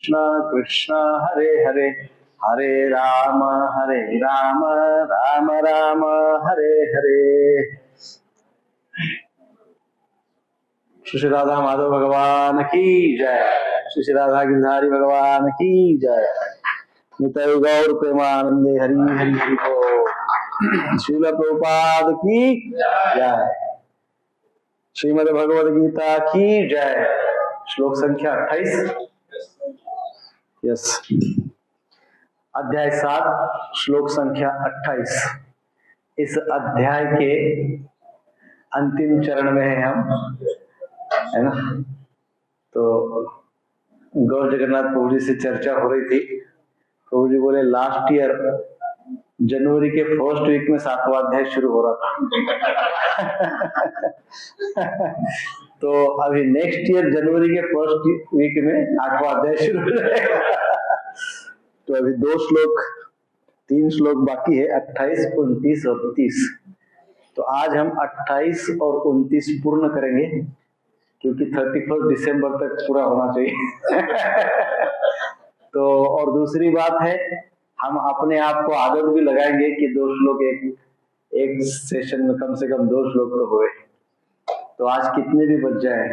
कृष्ण कृष्ण हरे हरे हरे राम राम राम हरे हरे। श्री राधा माधव भगवान की जय। श्री राधा गिरधारी भगवान की जय। निताई गौर प्रेमानंदे हरि हरि हरि बोल। श्रील प्रभुपाद की जय। श्रीमद् भगवद गीता की जय। श्लोक संख्या 28। यस, अध्याय 7 श्लोक संख्या 28। इस अध्याय के अंतिम चरण में है हम, है ना। तो गौर जगन्नाथ प्रभु जी से चर्चा हो रही थी। प्रभु जी बोले लास्ट ईयर जनवरी के फर्स्ट वीक में 7वां अध्याय शुरू हो रहा था। तो अभी नेक्स्ट ईयर जनवरी के फर्स्ट वीक में 8वां अध्याय शुरू हो जाएगा। तो अभी 3 श्लोक बाकी है, 28, 29 और 30। तो आज हम 28 और 29 पूर्ण करेंगे, क्योंकि 31 दिसंबर तक पूरा होना चाहिए। तो और दूसरी बात है, हम अपने आप को आदत भी लगाएंगे कि 2 श्लोक एक सेशन में कम से कम 2 श्लोक तो होए। तो आज कितने भी बच जाए,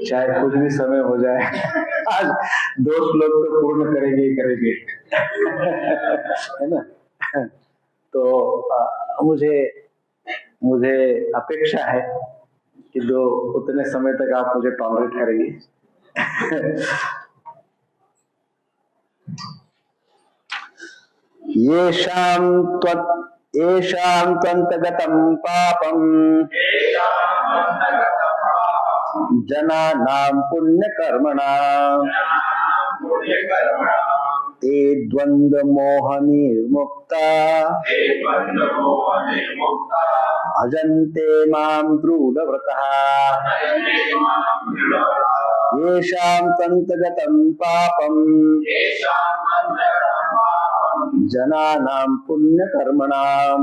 चाहे कुछ भी समय हो जाए, आज 2 श्लोक तो पूर्ण करेंगे ही करेंगे। है ना। तो मुझे अपेक्षा है कि उतने समय तक आप मुझे टॉलरेट करेंगे। येषां त्वन्तगतं पापं जनानां पुण्यकर्मणां ते द्वन्द्वमोहनिर्मुक्ता भजन्ते मां दृढव्रतः। येषां त्वन्तगतं पापं जनानां पुण्यकर्मणां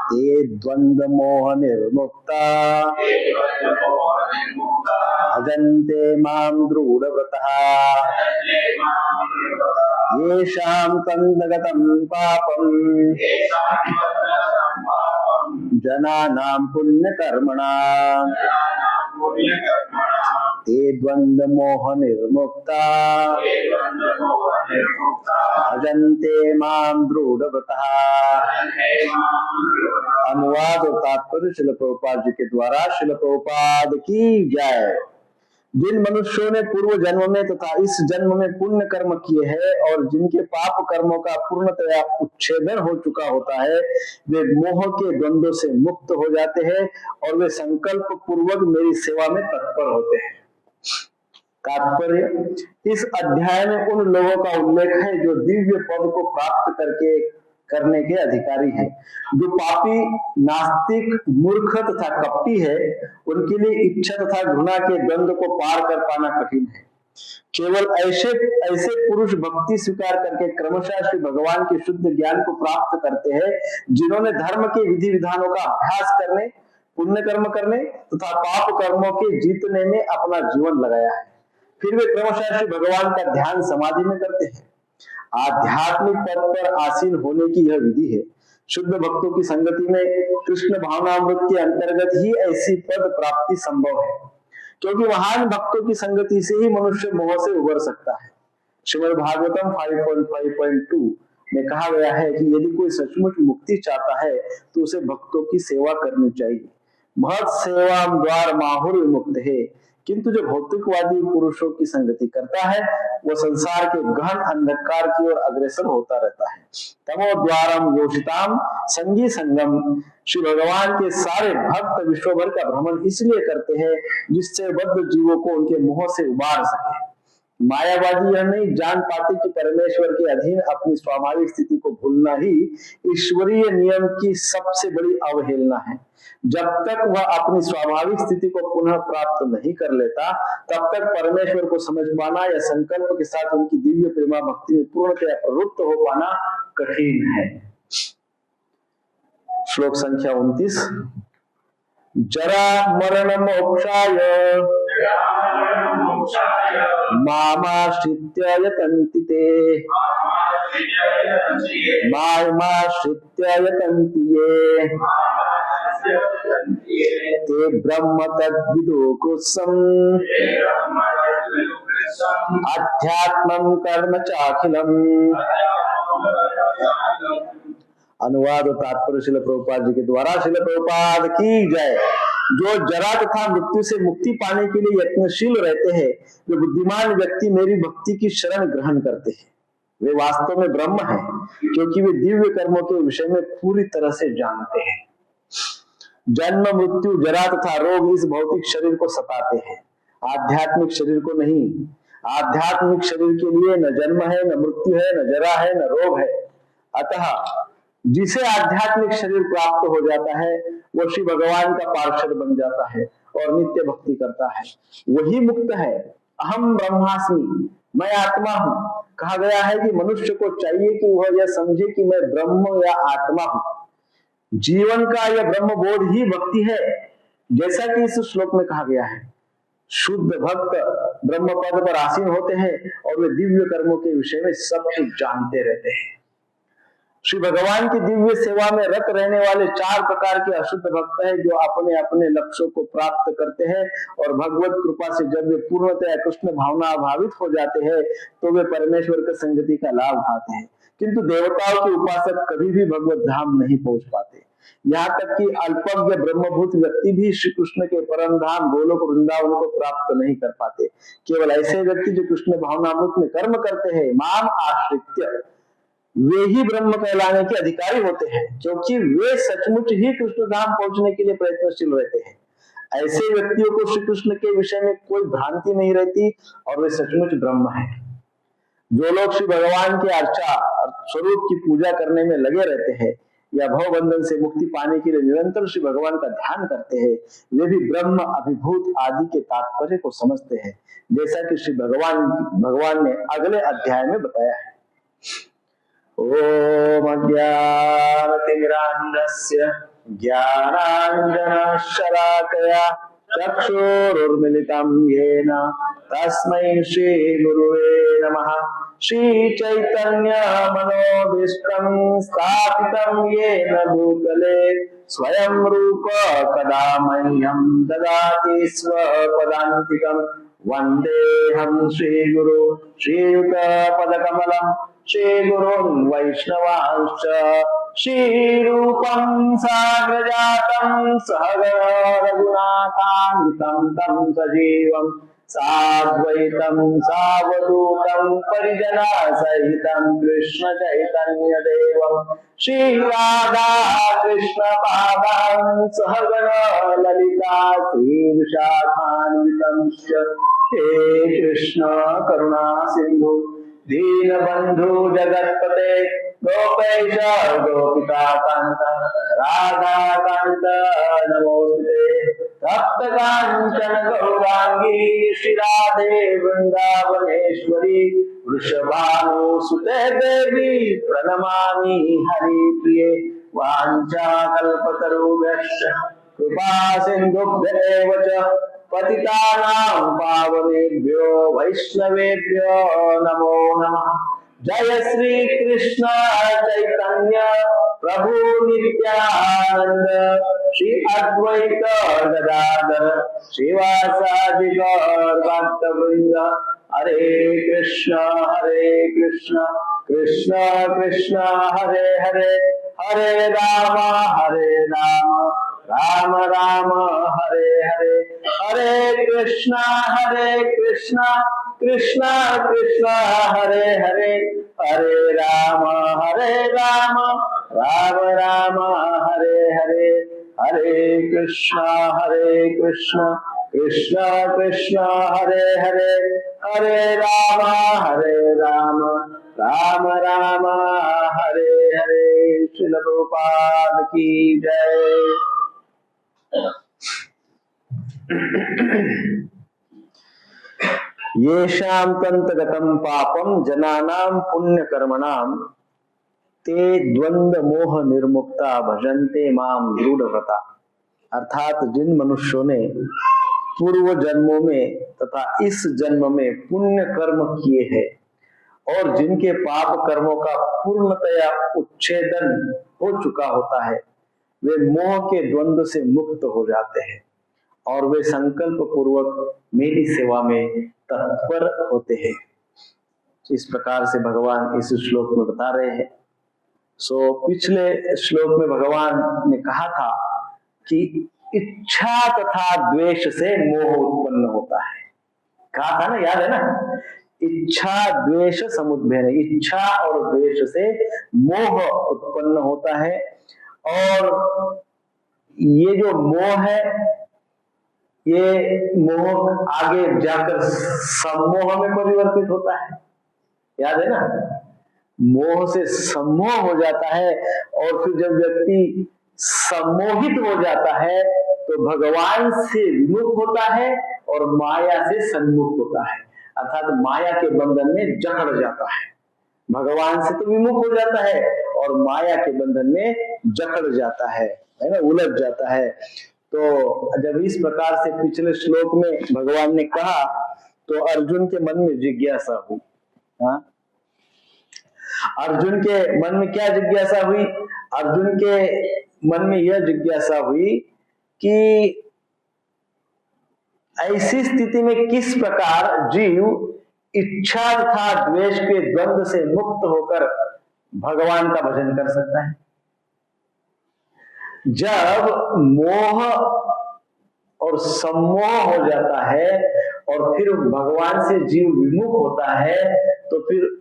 ते द्वन्द्वमोहनिर्मुक्ता भजन्ते मां दृढव्रतः। येषां त्वन्तगतं पापं जनानां पुण्यकर्मणां ते द्वन्द्वमोहनिर्मुक्ता भजन्ते मां दृढव्रतः। अनुवाद और तात्पर्य श्रील प्रभुपाद जी के द्वारा। श्रील प्रभुपाद की जय। जिन मनुष्यों ने पूर्व जन्म में तथा इस जन्म में पुण्य कर्म किए हैं और जिनके पाप कर्मों का पूर्णतया उच्छेदन हो चुका होता है, वे मोह के द्वंद्वों से मुक्त हो जाते हैं और वे संकल्प पूर्वक मेरी सेवा में तत्पर होते हैं। तात्पर्य, इस अध्याय में उन लोगों का उल्लेख है जो दिव्य पद को प्राप्त करने के अधिकारी हैं। जो पापी, नास्तिक, मूर्ख तथा कपटी है, उनके लिए इच्छा तथा घृणा के द्वंद्व को पार कर पाना कठिन है। केवल ऐसे पुरुष भक्ति स्वीकार करके क्रमशः श्री भगवान के शुद्ध ज्ञान को प्राप्त करते हैं, जिन्होंने धर्म के विधि विधानों का अभ्यास करने, पुण्य कर्म करने तथा पाप कर्मों के जीतने में अपना जीवन लगाया है। फिर वे क्रमशः श्री भगवान का ध्यान समाधि में करते हैं। आध्यात्मिक पद पर आसीन होने की यह विधि है। शुद्ध भक्तों की संगति में कृष्ण भावनामृत के अंतर्गत ही ऐसी पद प्राप्ति संभव है, क्योंकि महान भक्तों की संगति से ही मनुष्य मोह से उबर सकता है। श्रीमद् भागवतम 5.5.2 में कहा गया है कि यदि कोई सचमुच मुक्ति चाहता है तो उसे भक्तों की सेवा करनी चाहिए। भक्त सेवाम द्वार माहुर मुक्त है। किंतु जो भौतिकवादी पुरुषों की संगति करता है, वह संसार के गहन अंधकार की ओर अग्रसर होता रहता है। तमो द्वारम योषिताम संगी संगम। श्री भगवान के सारे भक्त विश्वभर का भ्रमण इसलिए करते हैं जिससे बद्ध जीवों को उनके मोह से उबार सके। मायावादी यह नहीं जान पाते कि परमेश्वर के अधीन अपनी स्वाभाविक स्थिति को भूलना ही ईश्वरीय नियम की सबसे बड़ी अवहेलना है। जब तक वह अपनी स्वाभाविक स्थिति को पुनः प्राप्त नहीं कर लेता, तब तक परमेश्वर को समझ पाना या संकल्प के साथ उनकी दिव्य प्रेमा भक्ति में पूर्णतया प्रवृत्त हो पाना कठिन है। श्लोक संख्या 29। जरा मरण मोक्षाय मामाश्रित्य यतन्ति ते मामाश्रित्य यतन्ति ये ते ब्रह्म तद्विदो कृत्स्नम् अध्यात्मं कर्म चाखिलम्। अनुवाद और तात्पर्य श्रील प्रभुपाद जी के द्वारा। श्रील प्रभुपाद की जय। जो जरा तथा मृत्यु से मुक्ति पाने के लिए यत्नशील रहते हैं, वे बुद्धिमान व्यक्ति मेरी भक्ति की शरण ग्रहण करते हैं। वे वास्तव में ब्रह्म हैं, क्योंकि वे दिव्य कर्मों के विषय में पूरी तरह से जानते हैं। जन्म मृत्यु जरा तथा रोग इस भौतिक शरीर को सताते हैं, आध्यात्मिक शरीर को नहीं। आध्यात्मिक शरीर के लिए न जन्म है, न मृत्यु है, न जरा है, न रोग है। अतः जिसे आध्यात्मिक शरीर प्राप्त हो जाता है, वो श्री भगवान का पार्षद बन जाता है और नित्य भक्ति करता है। वही मुक्त है। अहम ब्रह्मास्मि, मैं आत्मा हूँ। कहा गया है कि मनुष्य को चाहिए कि वह यह समझे कि मैं ब्रह्म या आत्मा हूँ। जीवन का यह ब्रह्म बोध ही भक्ति है। जैसा कि इस श्लोक में कहा गया है, शुद्ध भक्त ब्रह्म पद पर आसीन होते हैं और वे दिव्य कर्मों के विषय में सब कुछ जानते रहते हैं। श्री भगवान की दिव्य सेवा में रत रहने वाले 4 प्रकार के अशुद्ध भक्त हैं, जो अपने अपने लक्ष्यों को प्राप्त करते हैं और भगवत कृपा से जब वे पूर्णतया कृष्ण भावना भावित हो जाते हैं, तो वे परमेश्वर की संगति का लाभ उठाते हैं। किंतु देवताओं के उपासक कभी भी भगवत धाम नहीं पहुंच पाते। यहाँ तक कि अल्पज्ञ ब्रह्मभूत व्यक्ति भी श्री कृष्ण के परम धाम गोलोक वृंदावन को प्राप्त नहीं कर पाते। केवल ऐसे व्यक्ति जो कृष्ण भावनामृत में कर्म करते हैं, माम आश्रित्य, वे ही ब्रह्म कहलाने के अधिकारी होते हैं, क्योंकि वे सचमुच ही कृष्ण धाम पहुंचने के लिए प्रयत्नशील रहते हैं। ऐसे व्यक्तियों को श्री कृष्ण के विषय में कोई भ्रांति नहीं रहती और वे सचमुच ब्रह्म हैं। जो लोग श्री भगवान के अर्चा और स्वरूप की पूजा करने में लगे रहते हैं या भव बंधन से मुक्ति पाने के लिए निरंतर श्री भगवान का ध्यान करते हैं, वे भी ब्रह्म अभिभूत आदि के तात्पर्य को समझते हैं, जैसा कि श्री भगवान ने अगले अध्याय में बताया है। ओम अज्ञानतिमिरान्धस्य ज्ञानाञ्जनशलाकया चक्षुरुन्मीलितं येन तस्मै श्रीगुरुवे नमः। श्रीचैतन्यमनोभीष्टं स्थापितं येन भूतले स्वयं रूप कदा मह्यं ददाति स्वपदान्तिकम्। वन्देऽहं श्रीगुरु श्रीयुतपदकमलम् श्रीगुरुन् वैष्णवांश्च श्रीरूपं साग्रजातं सहगण रघुनाथान्वितं तं सजीवं साद्वैतं सावधूतं परिजनसहितं कृष्ण चैतन्य देवं श्रीराधा कृष्ण पादां सहगण ललिता श्रीविशाखान्वितं हे कृष्ण करुणा सिंधु दीनबंधु जगत्पते गोपेश गोपिकाकांत राधा कांत नमोस्तुते। तप्त कांचन गौरांगी श्री राधे वृंदावनेश्वरी वृषभानुसुते देवी प्रणमामि हरिप्रिये। वाञ्छाकल्पतरुभ्यश्च कृपा सिन्धुभ्येव च पतितानां पावनेभ्यो वैष्णवेभ्यो नमो नमः। जय श्री कृष्ण चैतन्य प्रभु नित्यानंद श्री अद्वैत गदाधर श्रीवासादि गौर भक्तवृंद। हरे कृष्ण कृष्ण कृष्ण हरे हरे, हरे राम राम राम हरे हरे, हरे कृष्ण कृष्ण कृष्ण हरे हरे, हरे राम राम राम हरे हरे, हरे कृष्ण कृष्ण कृष्ण हरे हरे, हरे राम राम राम हरे हरे। श्रील प्रभुपाद की जय। येषां तन्तगतं पापं जनानां पुण्यकर्मणां ते द्वंद्व मोह निर्मुक्ता भजन्ते माम दृढ़व्रता। अर्थात जिन मनुष्यों ने पूर्व जन्मों में तथा इस जन्म में पुण्य कर्म किए हैं और जिनके पाप कर्मों का पूर्णतया उच्छेदन हो चुका होता है, वे मोह के द्वंद्व से मुक्त हो जाते हैं और वे संकल्प पूर्वक मेरी सेवा में तत्पर होते हैं। इस प्रकार से भगवान इस श्लोक में बता रहे हैं। पिछले श्लोक में भगवान ने कहा था कि इच्छा तथा द्वेष से मोह उत्पन्न होता है। कहा था ना, याद है ना? इच्छा द्वेष समुद्भेन, इच्छा और द्वेष से मोह उत्पन्न होता है और ये जो मोह है, ये मोह आगे जाकर सम्मोह में परिवर्तित होता है। याद है ना? मोह से सम्मोह हो जाता है और फिर जब व्यक्ति सम्मोहित हो जाता है तो भगवान से विमुख होता है और माया से सन्मुख होता है, अर्थात माया के बंधन में जकड़ जाता है। भगवान से तो विमुख हो जाता है और माया के बंधन में जकड़ जाता है ना, उलझ जाता है। तो जब इस प्रकार से पिछले श्लोक में भगवान ने कहा तो अर्जुन के मन में जिज्ञासा हुई। हाँ, अर्जुन के मन में क्या जिज्ञासा हुई? अर्जुन के मन में यह जिज्ञासा हुई कि ऐसी स्थिति में किस प्रकार जीव इच्छा तथा द्वेष के द्वंद्व से मुक्त होकर भगवान का भजन कर सकता है। जब मोह और सम्मोह हो जाता है और फिर भगवान से जीव विमुख होता है, तो फिर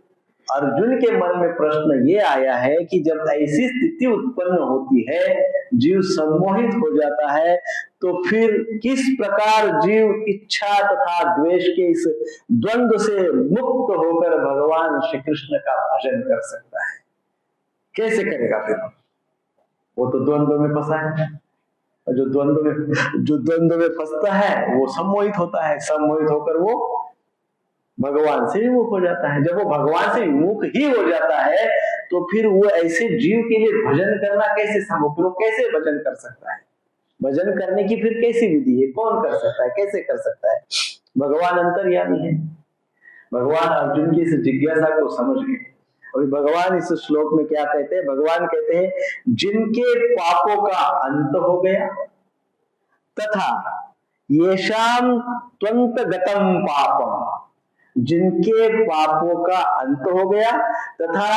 अर्जुन के मन में प्रश्न ये आया है कि जब ऐसी स्थिति उत्पन्न होती है, जीव सम्मोहित हो जाता है, तो फिर किस प्रकार जीव इच्छा तथा द्वेष के इस द्वंद्व से मुक्त होकर भगवान श्री कृष्ण का भजन कर सकता है? कैसे करेगा? फिर वो तो द्वंद्व में फंसा है। जो द्वंद्व में फंसता है वो सम्मोहित होता है, सम्मोहित होकर वो भगवान से विमुख हो जाता है। जब वो भगवान से विमुख ही हो जाता है तो फिर वो ऐसे जीव के लिए भजन करना कैसे संभव? फिर वो कैसे भजन कर सकता है? भजन करने की फिर कैसी विधि है? कौन कर सकता है? कैसे कर सकता है? भगवान अंतर्यामी है। भगवान अर्जुन की इस जिज्ञासा को समझ गए। और भगवान इस श्लोक में क्या कहते हैं? भगवान कहते हैं जिनके पापों का अंत हो गया तथा येषाम त्वंत गतम पापम, जिनके पापों का अंत हो गया तथा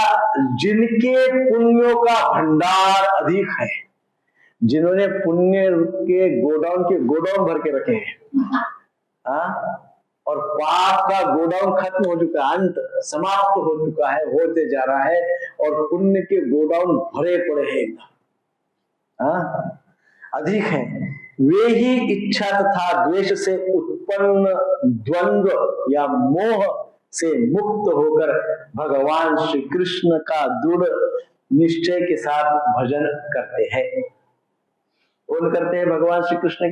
जिनके पुण्यों का भंडार अधिक है, जिन्होंने पुण्य के गोडाउन भर के रखे हैं, और पाप का गोडाउन खत्म हो चुका है, अंत समाप्त हो चुका है, होते जा रहा है, और पुण्य के गोडाउन भरे पड़े हैं, अधिक है, वे ही इच्छा तथा द्वेष से उत्पन्न द्वंद्व या मोह से मुक्त होकर भगवान श्री कृष्ण का दृढ़ निश्चय के साथ भजन करते हैं। कौन करते हैं भगवान श्री कृष्ण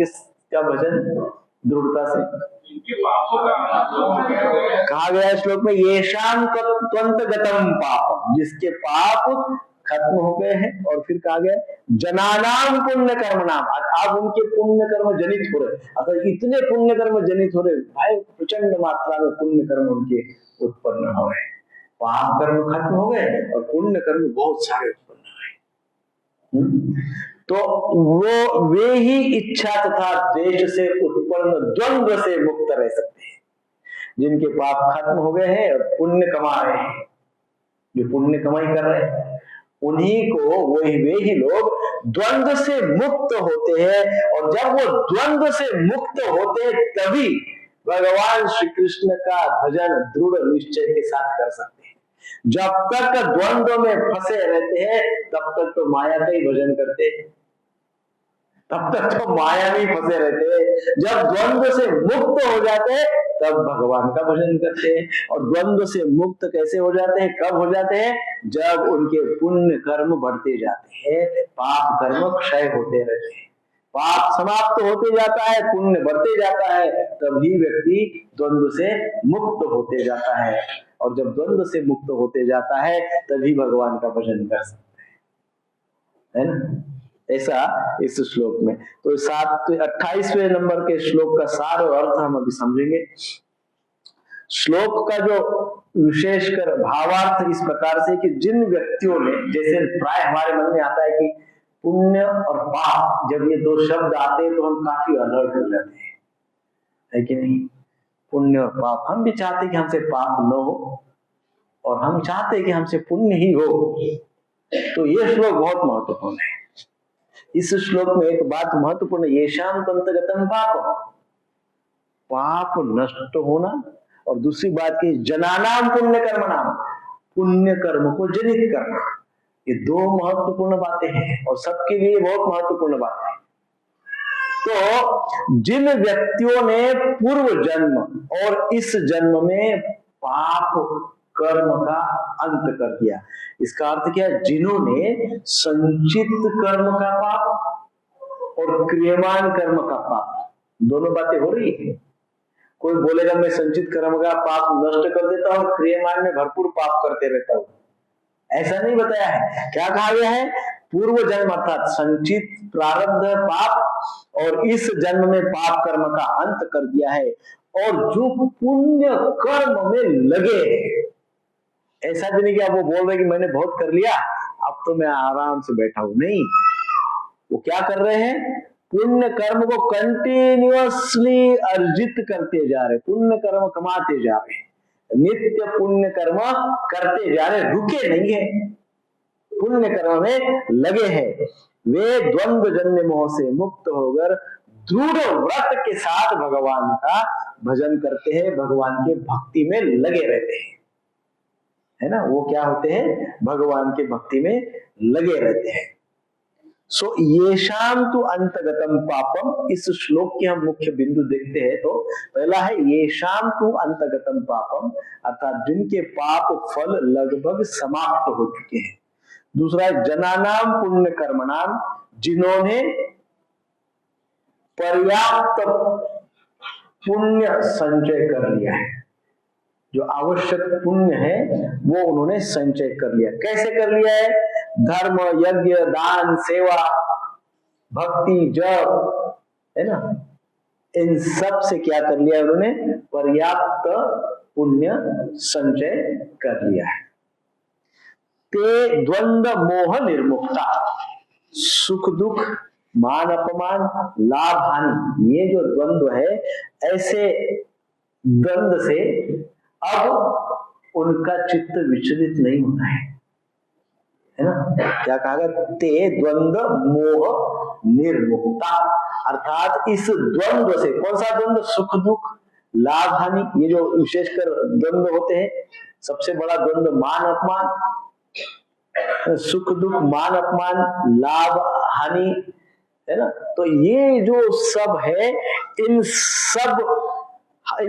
का भजन दृढ़ता से? कहा गया श्लोक में येषाम त्वंत गतम पापम, जिसके पाप खत्म हो गए हैं, और फिर कहा गया जनानाम पुण्य कर्म नाम, अब उनके पुण्य कर्म जनित हो रहे, अगर इतने पुण्य कर्म जनित हो रहे भाई, प्रचंड मात्रा में पुण्य कर्म उनके उत्पन्न हो रहे, पाप कर्म खत्म हो गए और पुण्य कर्म बहुत सारे उत्पन्न हो रहे। तो वे ही इच्छा तथा द्वेष से उत्पन्न द्वंद्व से मुक्त रह सकते हैं, जिनके पाप खत्म हो गए हैं और पुण्य कमा रहे हैं, जो पुण्य कमाई कर रहे हैं, उन्हीं को वे ही लोग द्वंद्व से मुक्त होते हैं। और जब वो द्वंद्व से मुक्त होते हैं तभी भगवान श्री कृष्ण का भजन दृढ़ निश्चय के साथ कर सकते हैं। जब तक द्वंद्व में फंसे रहते हैं तब तक तो माया का ही भजन करते हैं, तब तक तो माया में फंसे रहते हैं। जब द्वंद्व से मुक्त हो जाते हैं तब भगवान का भजन करते हैं। और द्वंद्व से मुक्त कैसे हो जाते हैं, कब हो जाते हैं? जब उनके पुण्य कर्म बढ़ते जाते हैं, पाप कर्म क्षय होते रहते हैं, पाप समाप्त होते जाता है, पुण्य बढ़ते जाता है, तभी व्यक्ति द्वंद्व से मुक्त होते जाता है। और जब द्वंद्व से मुक्त होते जाता है तभी भगवान का भजन कर सकते हैं, है ना? ऐसा इस श्लोक में। तो 28वें नंबर के श्लोक का सार और अर्थ हम अभी समझेंगे। श्लोक का जो विशेषकर भावार्थ इस प्रकार से कि जिन व्यक्तियों ने, जैसे प्राय हमारे मन में आता है कि पुण्य और पाप, जब ये दो शब्द आते हैं तो हम काफी अलर्ट हो जाते हैं, है कि नहीं? पुण्य और पाप, हम भी चाहते हैं कि हमसे पाप न हो और हम चाहते हैं कि हमसे पुण्य ही हो। तो ये श्लोक बहुत महत्वपूर्ण है। इस श्लोक में एक बात महत्वपूर्ण, येषाम तंतगतम पापम, पाप नष्ट होना, और दूसरी बात की जनानाम पुण्य कर्म नाम, पुण्य कर्म को जनित करना। ये दो महत्वपूर्ण बातें हैं और सबके लिए बहुत महत्वपूर्ण बात है। तो जिन व्यक्तियों ने पूर्व जन्म और इस जन्म में पाप कर्म का अंत कर दिया, इसका अर्थ क्या है? जिन्होंने संचित कर्म का पाप और क्रियमान कर्म का पाप, दोनों बातें हो रही है। कोई बोलेगा मैं संचित कर्म का पाप नष्ट कर देता हूं, क्रियमान में भरपूर पाप करते रहता हूं, ऐसा नहीं बताया है। क्या कहा गया है? पूर्व जन्म अर्थात संचित प्रारब्ध पाप और इस जन्म में पाप कर्म का अंत कर दिया है, और जो पुण्य कर्म में लगे, ऐसा भी नहीं कि आप वो बोल रहे कि मैंने बहुत कर लिया अब तो मैं आराम से बैठा हूं, नहीं, वो क्या कर रहे हैं? पुण्य कर्म को कंटिन्यूअसली अर्जित करते जा रहे, पुण्य कर्म कमाते जा रहे, नित्य पुण्य कर्म करते जा रहे, रुके नहीं है, पुण्य कर्म में लगे हैं। वे द्वंद्व जन्य मोह से मुक्त होकर दृढ़ व्रत के साथ भगवान का भजन करते हैं, भगवान के भक्ति में लगे रहते हैं, है ना? वो क्या होते हैं? भगवान के भक्ति में लगे रहते हैं। सो येषाम तु अंतगतम पापम, इस श्लोक के हम मुख्य बिंदु देखते हैं तो पहला है येषाम तु अंतगतम पापम, अर्थात जिनके पाप फल लगभग समाप्त हो चुके हैं। दूसरा है जनानाम पुण्य कर्मणाम, जिन्होंने पर्याप्त पुण्य संचय कर लिया है, जो आवश्यक पुण्य है वो उन्होंने संचय कर लिया। कैसे कर लिया है? धर्म, यज्ञ, दान, सेवा, भक्ति, जप, है ना, इन सब से क्या कर लिया उन्होंने? पर्याप्त पुण्य संचय कर लिया है। ते द्वंद्व मोह निर्मुक्ता, सुख दुख, मान अपमान, लाभ हानि, ये जो द्वंद्व है, ऐसे द्वंद्व से अब उनका चित्त विचलित नहीं होता है ना? क्या कहा गया? ते द्वंद्व मोह निर्मुक्ता, अर्थात इस द्वंद्व से, कौन सा द्वंद्व? सुख दुख, लाभ हानि, ये जो विशेषकर द्वंद्व होते हैं, सबसे बड़ा द्वंद्व मान अपमान, सुख दुख, मान अपमान, लाभ हानि, है ना? तो ये जो सब है, इन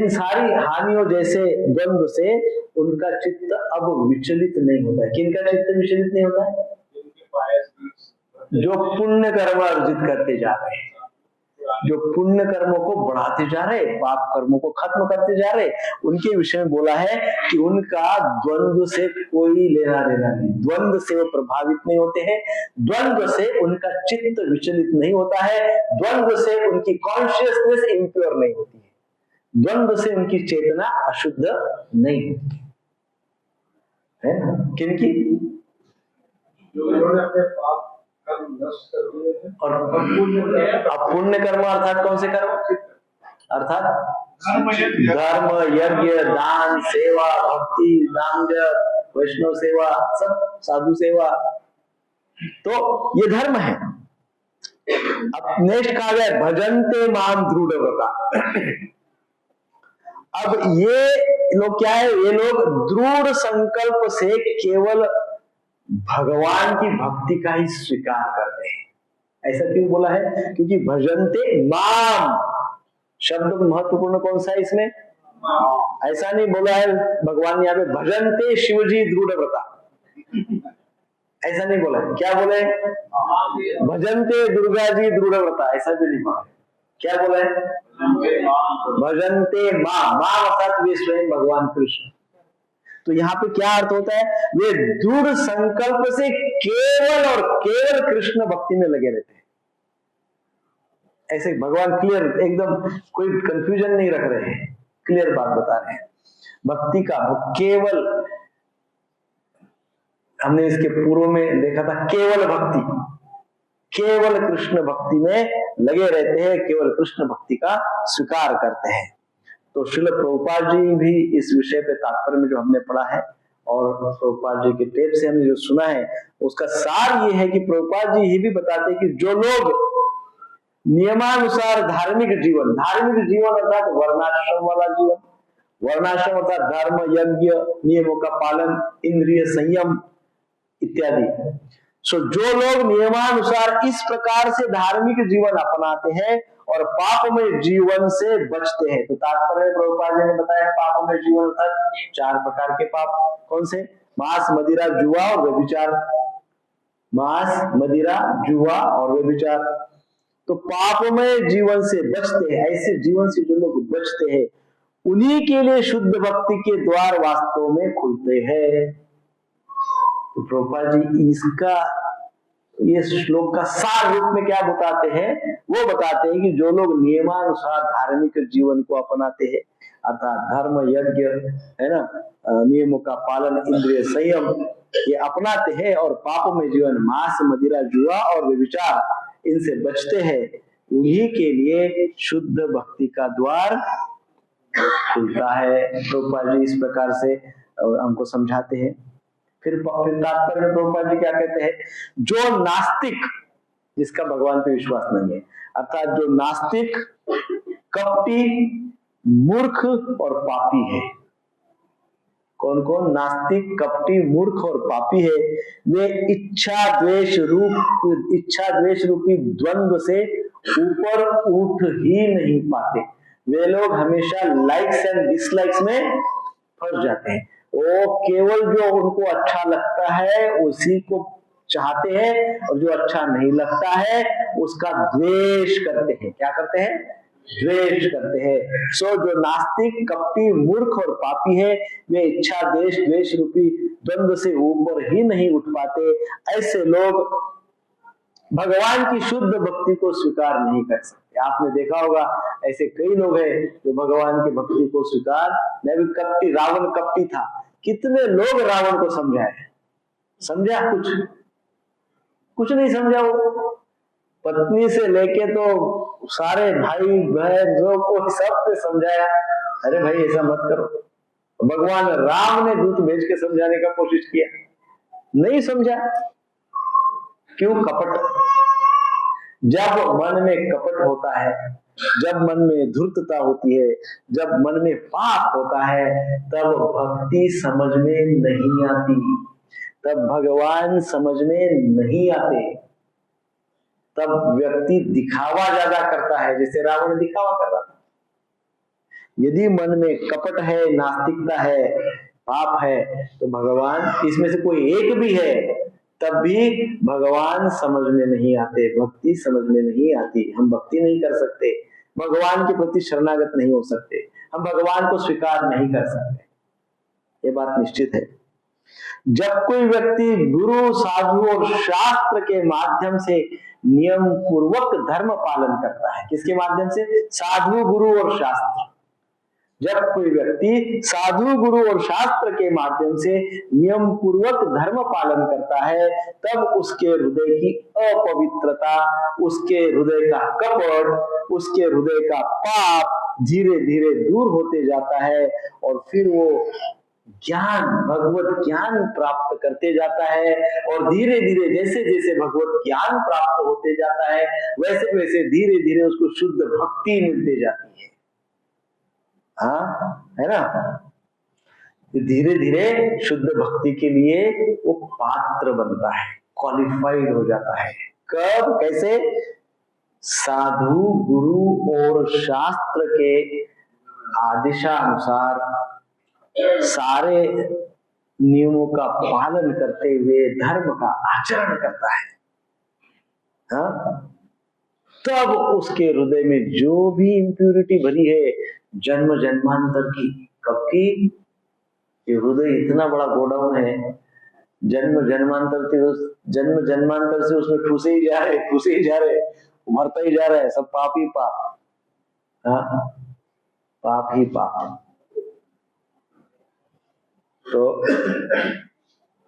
सारी हानियों जैसे द्वंद्व से उनका चित्त अब विचलित नहीं होता है। किनका चित्त विचलित नहीं होता है? जो पुण्य कर्म अर्जित करते जा रहे हैं, जो पुण्य कर्मों को बढ़ाते जा रहे, पाप कर्मों को खत्म करते जा रहे, उनके विषय में बोला है कि उनका द्वंद्व से कोई लेना देना नहीं, द्वंद्व से वो प्रभावित नहीं होते हैं, द्वंद्व से उनका चित्त विचलित नहीं होता है, द्वंद्व से उनकी कॉन्शियसनेस इम्प्योर नहीं होती है, द्वंद्व से उनकी चेतना अशुद्ध नहीं होती है ना? किनकी? और पुण्य कर्म अर्थात कौन से कर्म? अर्थात धर्म, यज्ञ, दान, सेवा, भक्ति, नाम जप, वैष्णव सेवा, सब साधु सेवा, तो ये धर्म है। अब नेक्स्ट कहा गया भजन्ते माम दृढ़ व्रता। अब ये लोग क्या है? ये लोग दृढ़ संकल्प से केवल भगवान की भक्ति का ही स्वीकार करते हैं। ऐसा क्यों बोला है? क्योंकि भजन्ते माम शब्द महत्वपूर्ण कौन सा है इसमें? ऐसा नहीं बोला है भगवान यहाँ पे भजन्ते शिवजी दृढ़ व्रता, ऐसा नहीं बोला है। क्या बोले? भजन्ते दुर्गा जी दृढ़ व्रता, ऐसा भी नहीं बोला। क्या बोला है? भजन्ते मां, मां अर्थात वे स्वयं भगवान कृष्ण। तो यहाँ पे क्या अर्थ होता है, वे दृढ़ संकल्प से केवल और केवल कृष्ण भक्ति में लगे रहते हैं। ऐसे भगवान क्लियर एकदम कोई कंफ्यूजन नहीं रख रहे हैं, क्लियर बात बता रहे हैं। भक्ति का केवल, हमने इसके पूर्व में देखा था केवल भक्ति, केवल कृष्ण भक्ति में लगे रहते हैं, केवल कृष्ण भक्ति का स्वीकार करते हैं। तो श्रील प्रभुपाद जी भी इस विषय पे तात्पर्य में जो हमने पढ़ा है और प्रभुपाद जी के टेप से हमने जो सुना है, उसका सार ये है कि प्रभुपाद जी ये भी बताते हैं कि जो लोग नियमानुसार धार्मिक जीवन अर्थात वर्णाश्रम वाला जीवन, वर्णाश्रम अर्थात धर्म, यज्ञ, नियमों का पालन, इंद्रिय संयम इत्यादि, सो जो लोग नियमानुसार इस प्रकार से धार्मिक जीवन अपनाते हैं और पापमय जीवन से बचते हैं, तो तात्पर्य प्रभुपाद जी ने बताया पापमय जीवन अर्थात 4 प्रकार के पाप। कौन से? मांस, मदिरा, जुआ और व्यभिचार। मांस, मदिरा, जुआ और व्यभिचार। तो पापमय जीवन से बचते हैं, ऐसे जीवन से जो लोग बचते हैं उन्हीं के लिए शुद्ध भक्ति के द्वार वास्तव में खुलते हैं। तो प्रभुपाद जी इसका ये श्लोक का सार रूप में क्या बताते हैं, वो बताते हैं कि जो लोग नियमानुसार धार्मिक जीवन को अपनाते हैं अर्थात धर्म, यज्ञ, है ना, नियमों का पालन, इंद्रिय संयम ये अपनाते हैं और पाप में जीवन मांस, मदिरा, जुआ और व्यभिचार इनसे बचते हैं, उन्हीं के लिए शुद्ध भक्ति का द्वार खुलता है। प्रभुपाद जी इस प्रकार से हमको समझाते हैं। फिर तात्पर्य में प्रभुपाद जी क्या कहते हैं, जो नास्तिक, जिसका भगवान पे विश्वास नहीं है, अर्थात जो नास्तिक, कपटी, मूर्ख और पापी है। कौन कौन? नास्तिक, कपटी, मूर्ख और पापी है। वे इच्छा द्वेष रूपी द्वंद्व से ऊपर उठ ही नहीं पाते। वे लोग हमेशा लाइक्स एंड डिसलाइक्स में फंस जाते हैं। वो केवल जो उनको अच्छा लगता है उसी को चाहते हैं और जो अच्छा नहीं लगता है उसका द्वेष करते हैं। क्या करते हैं? द्वेष करते हैं। सो जो नास्तिक, कपटी, मूर्ख और पापी है वे इच्छा द्वेष रूपी द्वंद्व से ऊपर ही नहीं उठ पाते। ऐसे लोग भगवान की शुद्ध भक्ति को स्वीकार नहीं कर सकते। आपने देखा होगा ऐसे कई लोग हैं जो भगवान की भक्ति को स्वीकार नहीं। कपटी, रावण कपटी था, कितने लोग रावण को समझाए, समझा? कुछ नहीं समझा। वो पत्नी से लेके तो सारे भाई बहन जो को सबसे समझाया, अरे भाई ऐसा मत करो। भगवान राम ने दूत भेज के समझाने का कोशिश किया, नहीं समझा। क्यों? कपट। जब मन में कपट होता है, जब मन में धूर्तता होती है, जब मन में पाप होता है, तब भक्ति समझ में नहीं आती, तब भगवान समझ में नहीं आते। तब व्यक्ति दिखावा ज्यादा करता है, जैसे रावण दिखावा कर रहा था। यदि मन में कपट है, नास्तिकता है, पाप है, तो भगवान इसमें से कोई एक भी है तब भी भगवान समझ में नहीं आते, भक्ति समझ में नहीं आती। हम भक्ति नहीं कर सकते, भगवान के प्रति शरणागत नहीं हो सकते, हम भगवान को स्वीकार नहीं कर सकते, ये बात निश्चित है। जब कोई व्यक्ति गुरु, साधु और शास्त्र के माध्यम से नियम पूर्वक धर्म पालन करता है, किसके माध्यम से? साधु, गुरु और शास्त्र। जब कोई व्यक्ति साधु, गुरु और शास्त्र के माध्यम से नियम पूर्वक धर्म पालन करता है, तब उसके हृदय की अपवित्रता, उसके हृदय का कपट, उसके हृदय का पाप धीरे धीरे दूर होते जाता है और फिर वो ज्ञान, भगवत ज्ञान प्राप्त करते जाता है। और धीरे धीरे जैसे जैसे भगवत ज्ञान प्राप्त होते जाता है वैसे वैसे धीरे धीरे उसको शुद्ध भक्ति मिलते जाती है। हाँ, है ना? धीरे धीरे शुद्ध भक्ति के लिए वो पात्र बनता है, क्वालिफाइड हो जाता है। कब? कैसे? साधु, गुरु और शास्त्र के आदेशानुसार सारे नियमों का पालन करते हुए धर्म का आचरण करता है। हाँ? तब उसके हृदय में जो भी इम्प्यूरिटी भरी है जन्म जन्मांतर की, कब की? कि हृदय इतना बड़ा गोडाउन है, जन्म जन्मांतर से उसमें ठूसे ही जा रहे, मरता ही जा रहा है, सब पाप ही पाप। हाँ, पाप ही पाप। तो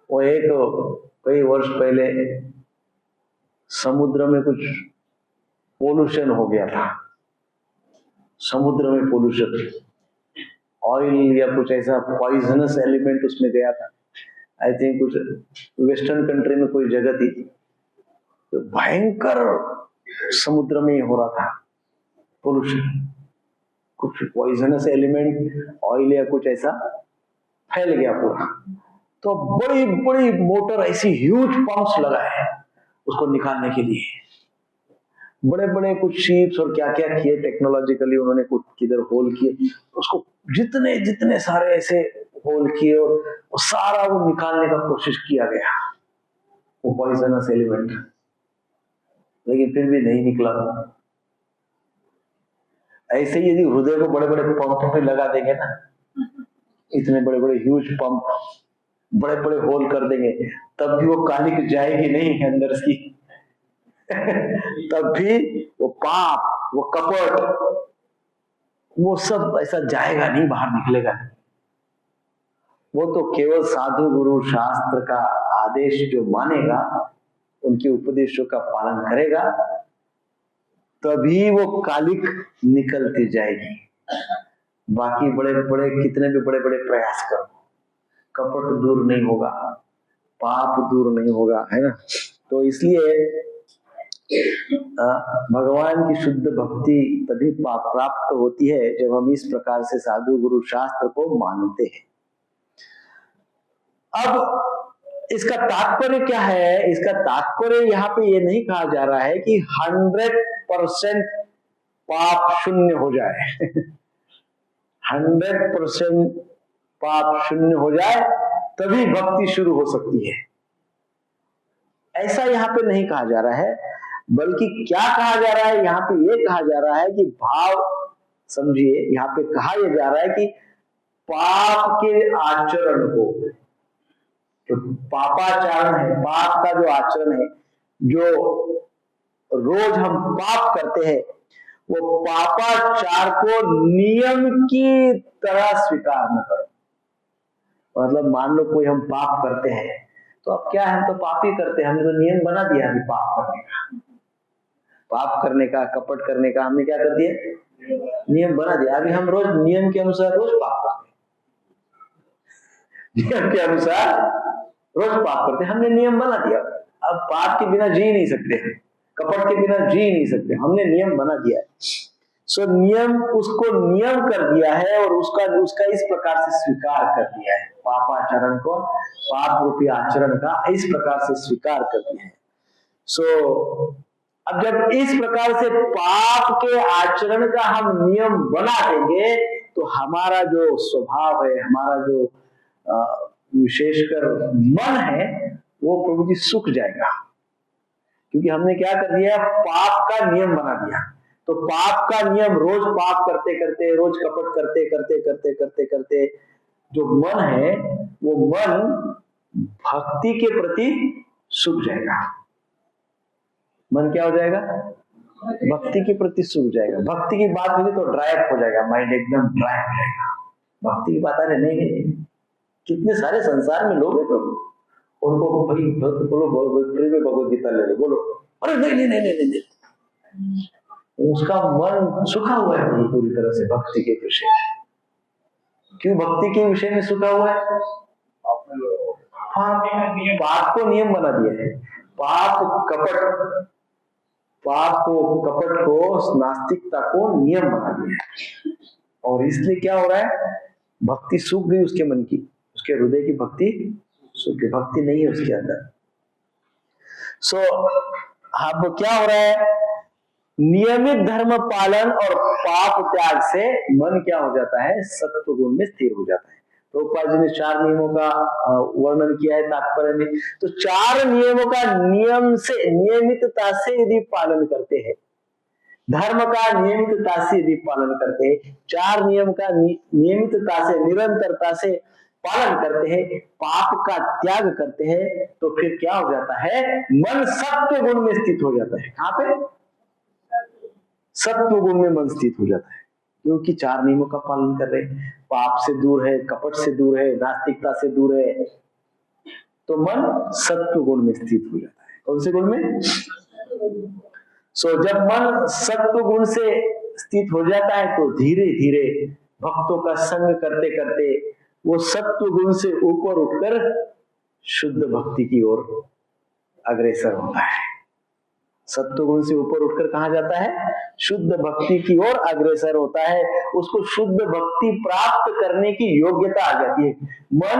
वो एक कई वर्ष पहले समुद्र में कुछ पोल्यूशन हो गया था, समुद्र में पोल्यूशन, ऑयल या कुछ ऐसा पॉइजनस एलिमेंट उसमें गया था। आई थिंक कुछ वेस्टर्न कंट्री में कोई जगह थी, तो भयंकर समुद्र में हो रहा था पोल्यूशन, कुछ पॉइजनस एलिमेंट ऑयल या कुछ ऐसा फैल गया पूरा। तो बड़ी बड़ी मोटर, ऐसी ह्यूज पंप्स लगाए उसको निकालने के लिए, बड़े बड़े कुछ शिप्स और क्या क्या किए टेक्नोलॉजिकली, उन्होंने कुछ किधर होल किए, उसको जितने जितने सारे ऐसे होल किए और सारा वो निकालने का कोशिश किया गया, वो पॉइजनस एलिमेंट, लेकिन फिर भी नहीं निकला। ऐसे ही यदि हृदय को बड़े बड़े पंप पे लगा देंगे ना, इतने बड़े बड़े ह्यूज पंप, बड़े बड़े होल कर देंगे, तब भी वो कालिक जाएगी नहीं अंदर की तब भी वो पाप, वो कपट, वो सब ऐसा जाएगा नहीं, बाहर निकलेगा नहीं। वो तो केवल साधु गुरु शास्त्र का आदेश जो मानेगा, उनके उपदेशों का पालन करेगा, तभी वो कालिक निकलती जाएगी। बाकी बड़े बड़े कितने भी बड़े बड़े प्रयास करो, कपट दूर नहीं होगा, पाप दूर नहीं होगा, है ना। तो इसलिए भगवान की शुद्ध भक्ति तभी प्राप्त होती है जब हम इस प्रकार से साधु गुरु शास्त्र को मानते हैं। अब इसका तात्पर्य क्या है? इसका तात्पर्य यहाँ पे ये नहीं कहा जा रहा है कि 100% पाप शून्य हो जाए 100% पाप शून्य हो जाए तभी भक्ति शुरू हो सकती है, ऐसा यहाँ पे नहीं कहा जा रहा है। बल्कि क्या कहा जा रहा है? यहाँ पे ये कहा जा रहा है कि भाव समझिए, यहाँ पे कहा यह जा रहा है कि पाप के आचरण को, जो पापाचरण है, पाप का जो आचरण है, जो रोज हम पाप करते हैं, वो पापाचार को नियम की तरह स्वीकार न करो। मतलब मान लो कोई हम पाप करते हैं, तो अब क्या है, हम तो पाप ही करते हैं, हमने तो नियम बना दिया अभी पाप करने का, कपट करने का हमने क्या कर दिया, नियम बना दिया। अभी हम रोज नियम के अनुसार रोज पाप करते हैं, नियम के अनुसार रोज पाप करते हैं, हमने नियम बना दिया। अब पाप के बिना जी नहीं सकते, कपट के बिना जी नहीं सकते, हमने नियम बना दिया है। सो नियम, उसको नियम कर दिया है और उसका इस प्रकार से स्वीकार कर दिया है, पापाचरण को, पाप रूपी आचरण का इस प्रकार से स्वीकार कर दिया है। सो अब जब इस प्रकार से पाप के आचरण का हम नियम बना देंगे, तो हमारा जो स्वभाव है, हमारा जो विशेषकर मन है, वो प्रभु जी सूख जाएगा, क्योंकि हमने क्या कर दिया, पाप का नियम बना दिया। तो पाप का नियम, रोज पाप करते करते, रोज कपट करते करते करते करते करते जो मन है, वो मन भक्ति के प्रति सूख जाएगा। मन क्या हो जाएगा, भक्ति के प्रति सूख जाएगा। भक्ति की बात होगी तो ड्राई अप हो जाएगा, माइंड एकदम ड्राई हो जाएगा। भक्ति की बात आ रही नहीं, कितने सारे संसार में लोग हैं प्रभु, उनको भाई भक्त बोलो, भगवत गीता ले लो, बोलो, अरे नहीं नहीं नहीं नहीं नहीं, उसका मन सूखा हुआ है पूरी तरह से भक्ति के विषय। क्यों भक्ति के विषय में सूखा हुआ है? पाप को नियम बना दिया है, पाप कपट को, नास्तिकता को नियम बना दिया है। और इसलिए क्या हो रहा है, भक्ति सूख गई उसके मन की, उसके हृदय की भक्ति सूख गई, भक्ति नहीं है उसके अंदर। सो अब क्या हो रहा है, नियमित धर्म पालन और पाप त्याग से मन क्या हो जाता है, सत्व गुण में स्थिर हो जाता है। प्रभुपाद जी ने 4 नियमों का वर्णन किया है तात्पर्य में। तो 4 नियमों का नियमितता से यदि पालन करते हैं, धर्म का नियमितता से यदि पालन करते हैं, 4 नियम का नियमितता से, निरंतरता से पालन करते हैं, पाप का त्याग करते हैं, तो फिर क्या हो जाता है, मन सत्व गुण में स्थित हो जाता है। कहां पे? सत्व गुण में मन स्थित हो जाता है, क्योंकि 4 नियमों का पालन कर रहे हैं, पाप से दूर है, कपट से दूर है, नास्तिकता से दूर है, तो मन सत्व गुण में स्थित हो जाता है। कौन से गुण में? जब मन सत्व गुण से स्थित हो जाता है तो धीरे धीरे भक्तों का संग करते करते वो सत्व गुण से ऊपर उठकर शुद्ध भक्ति की ओर अग्रसर होता है। सत्व गुण से ऊपर उठकर कहां जाता है? शुद्ध भक्ति की ओर अग्रसर होता है। उसको शुद्ध भक्ति प्राप्त करने की योग्यता आ जाती है, मन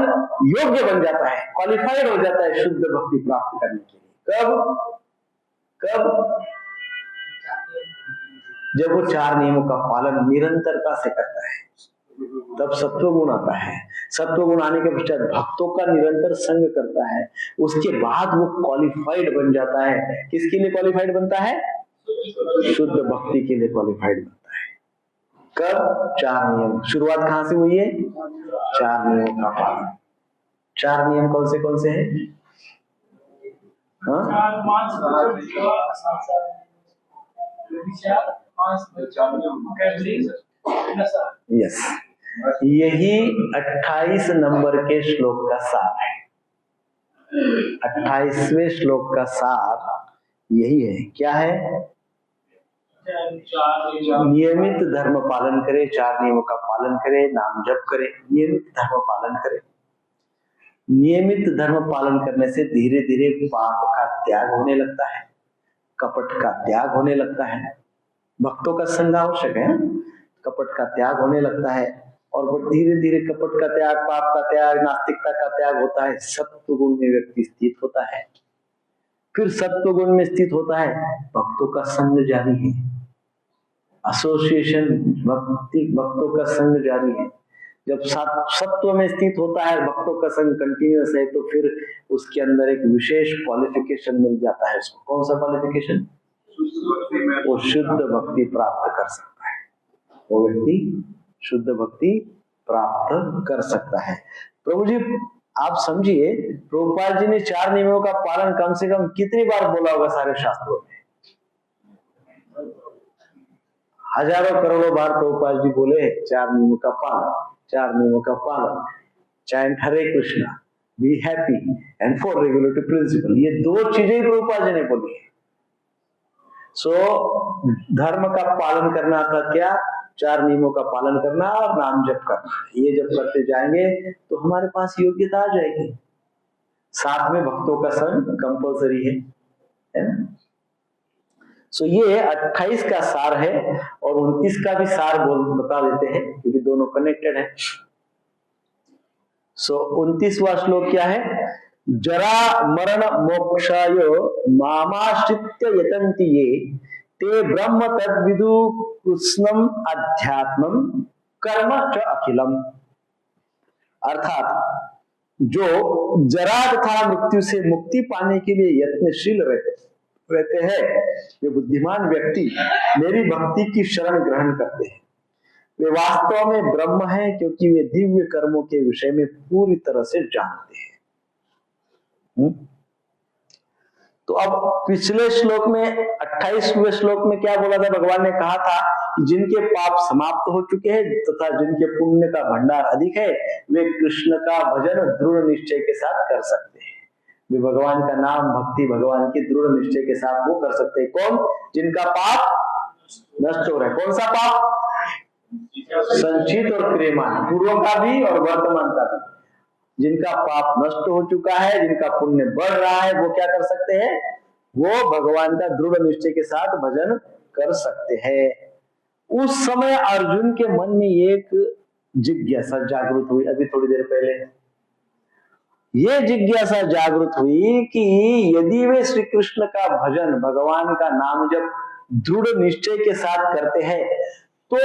योग्य बन जाता है, क्वालिफाइड हो जाता है शुद्ध भक्ति प्राप्त करने के लिए। कब? जब वो 4 नियमों का पालन निरंतरता से करता है, तब सत्व गुण आता है। सत्व गुण आने के पश्चात भक्तों का निरंतर संग करता है, उसके बाद वो क्वालिफाइड बन जाता है। किसके लिए क्वालिफाइड बनता है? शुद्ध भक्ति के लिए क्वालिफाइड बनता है। कब? 4 नियम। शुरुआत कहां से हुई है? 4 नियमों का पालन। 4 नियम कौन से हैं? यस, यही 28 नंबर के श्लोक का सार है। 28वें श्लोक का सार यही है। क्या है? नियमित धर्म पालन करे, 4 नियमों का पालन करे, नाम जप करे, नियमित धर्म पालन करे। नियमित धर्म पालन करने से धीरे धीरे पाप का त्याग होने लगता है, कपट का त्याग होने लगता है। भक्तों का संग आवश्यक है, कपट का त्याग होने लगता है, और वो धीरे धीरे कपट का त्याग, पाप का त्याग, नास्तिकता का त्याग होता है। सत्व गुण में व्यक्ति स्थित होता है। फिर सत्व गुण में स्थित होता है, भक्तों का संग जारी है, एसोसिएशन भक्तों का संग जारी है। जब सत्व में स्थित होता है, भक्तों का संग कंटिन्यूअस है, तो फिर उसके अंदर एक विशेष क्वालिफिकेशन मिल जाता है उसको। कौन सा क्वालिफिकेशन? वो शुद्ध भक्ति प्राप्त कर सकता है। वो व्यक्ति शुद्ध भक्ति प्राप्त कर सकता है। प्रभु जी आप समझिए, प्रभुपाद जी ने 4 नियमों का पालन कम से कम कितनी बार बोला होगा सारे शास्त्रों में? हजारों करोड़ों बार प्रभुपाद जी बोले 4 नियमों का पालन, 4 नियमों का पालन। Chant Hare Krishna, be happy and four regulatory principle, ये 2 चीजें ही प्रभुपाद जी ने बोली है। धर्म का पालन करना था क्या? 4 नियमों का पालन करना और नाम जप करना। ये जब करते जाएंगे तो हमारे पास योग्यता आ जाएगी। साथ में भक्तों का संग कंपल्सरी है ना? ये 28 का सार है, और 29 का भी सार बता देते हैं, क्योंकि दोनों कनेक्टेड है। 29वां श्लोक क्या है? जरा मरण मोक्षाय मामाश्रित्य यतन्ति ये ते ब्रह्म तद्विदु कृष्णम अध्यात्मम कर्म च अखिलम। अर्थात जो जरा तथा मृत्यु से मुक्ति पाने के लिए यत्नशील रहते हैं, वे बुद्धिमान व्यक्ति मेरी भक्ति की शरण ग्रहण करते हैं। वे वास्तव में ब्रह्म हैं, क्योंकि वे दिव्य कर्मों के विषय में पूरी तरह से जानते हैं। तो अब पिछले श्लोक में 28वें श्लोक में क्या बोला था? भगवान ने कहा था कि जिनके पाप समाप्त हो चुके हैं तथा जिनके पुण्य का भंडार अधिक है, वे कृष्ण का भजन दृढ़ निश्चय के साथ कर सकते हैं। वे भगवान का नाम भक्ति भगवान की दृढ़ निश्चय के साथ वो कर सकते हैं। कौन? जिनका पाप नष्ट हो रहा है। कौन सा पाप? संचित और क्रियमान, पूर्व का भी और वर्तमान का भी। जिनका पाप नष्ट हो चुका है, जिनका पुण्य बढ़ रहा है, वो क्या कर सकते हैं? वो भगवान का दृढ़ निश्चय के साथ भजन कर सकते हैं। उस समय अर्जुन के मन में एक जिज्ञासा जागृत हुई। अभी थोड़ी देर पहले ये जिज्ञासा जागृत हुई कि यदि वे श्री कृष्ण का भजन, भगवान का नाम जब दृढ़ निश्चय के साथ करते हैं, तो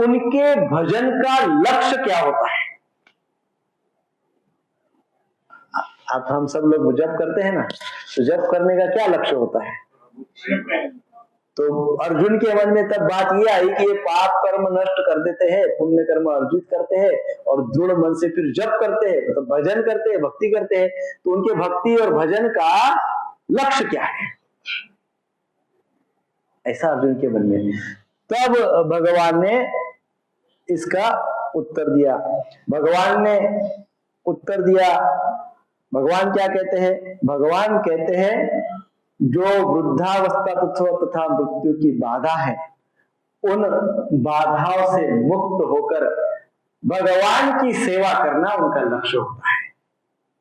उनके भजन का लक्ष्य क्या होता है? अब हम सब लोग जप करते हैं ना, तो जप करने का क्या लक्ष्य होता है? तो अर्जुन के मन में तब बात ये आई कि ये पाप कर्म नष्ट कर देते हैं, पुण्य कर्म अर्जित करते हैं और दृढ़ मन से फिर जप करते हैं, मतलब भजन करते हैं, भक्ति करते हैं, तो उनके भक्ति और भजन का लक्ष्य क्या है, ऐसा अर्जुन के मन में। तब भगवान ने इसका उत्तर दिया। भगवान ने उत्तर दिया, भगवान क्या कहते हैं? भगवान कहते हैं जो वृद्धावस्था तथा मृत्यु की बाधा है, उन बाधाओं से मुक्त होकर भगवान की सेवा करना उनका लक्ष्य होता है।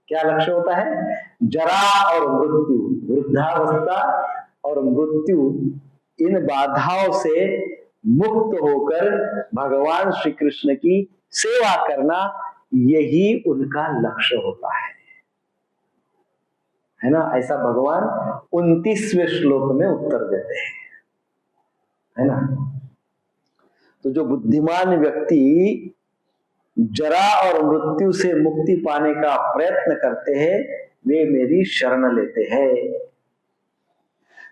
क्या लक्ष्य होता है? जरा और मृत्यु, वृद्धावस्था और मृत्यु, इन बाधाओं से मुक्त होकर भगवान श्री कृष्ण की सेवा करना, यही उनका लक्ष्य होता है ना। ऐसा भगवान 29वें श्लोक में उत्तर देते हैं, है ना। तो जो बुद्धिमान व्यक्ति जरा और मृत्यु से मुक्ति पाने का प्रयत्न करते हैं, वे मेरी शरण लेते हैं।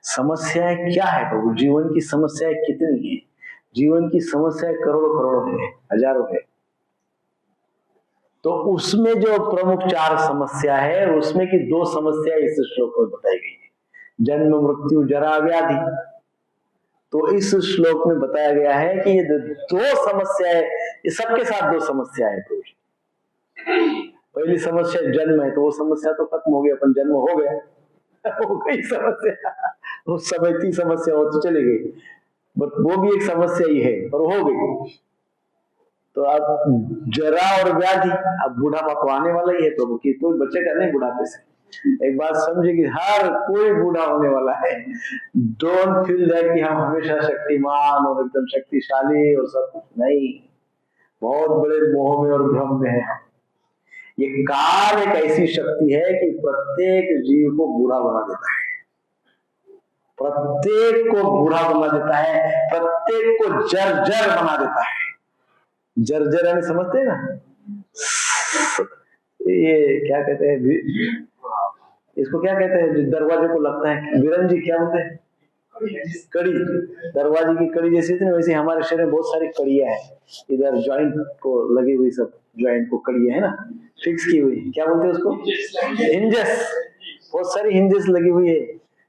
समस्याएं क्या है प्रभु? जीवन की समस्याएं कितनी है? जीवन की समस्याएं करोड़ों करोड़ों है, हजारों है। तो उसमें जो प्रमुख 4 समस्या है, उसमें की 2 समस्या इस श्लोक में बताई गई है, जन्म मृत्यु जरा व्याधि। तो इस श्लोक में बताया गया है कि ये 2 समस्याएं, ये सबके साथ 2 समस्या है प्रभु। पहली समस्या जन्म है, तो वो समस्या तो खत्म हो गई, अपन जन्म हो गया, हो गई समस्या, उस समय की समस्या हो तो चली गई, बट वो भी एक समस्या ही है, पर हो गई। तो अब जरा और व्याधि, अब बुढ़ापा तो आने वाला ही है प्रभु, की कोई बचेगा नहीं बुढ़ापे से। एक बात समझे कि हर कोई बूढ़ा होने वाला है। डोंट फील दैट कि हम हमेशा शक्तिमान और एकदम शक्तिशाली और सब कुछ नहीं, बहुत बड़े मोह में और भ्रम में है। ये काल एक ऐसी शक्ति है कि प्रत्येक जीव को बूढ़ा बना देता है, प्रत्येक को बूढ़ा बना देता है, प्रत्येक को जर्जर बना देता है। जर्जर यानी समझते हैं ना, ये क्या कहते हैं, इसको क्या कहते हैं, दरवाजे को लगता है बिरंजी, क्या बोलते हैं, कड़ी। दरवाजे की कड़ी जैसी थी ना, वैसे हमारे शरीर में बहुत सारी कड़ियां हैं, इधर जॉइंट को लगी हुई, सब जॉइंट को कड़ियां है ना, फिक्स की हुई, क्या बोलते हैं उसको, हिंजेस। बहुत सारी हिंजेस लगी हुई है,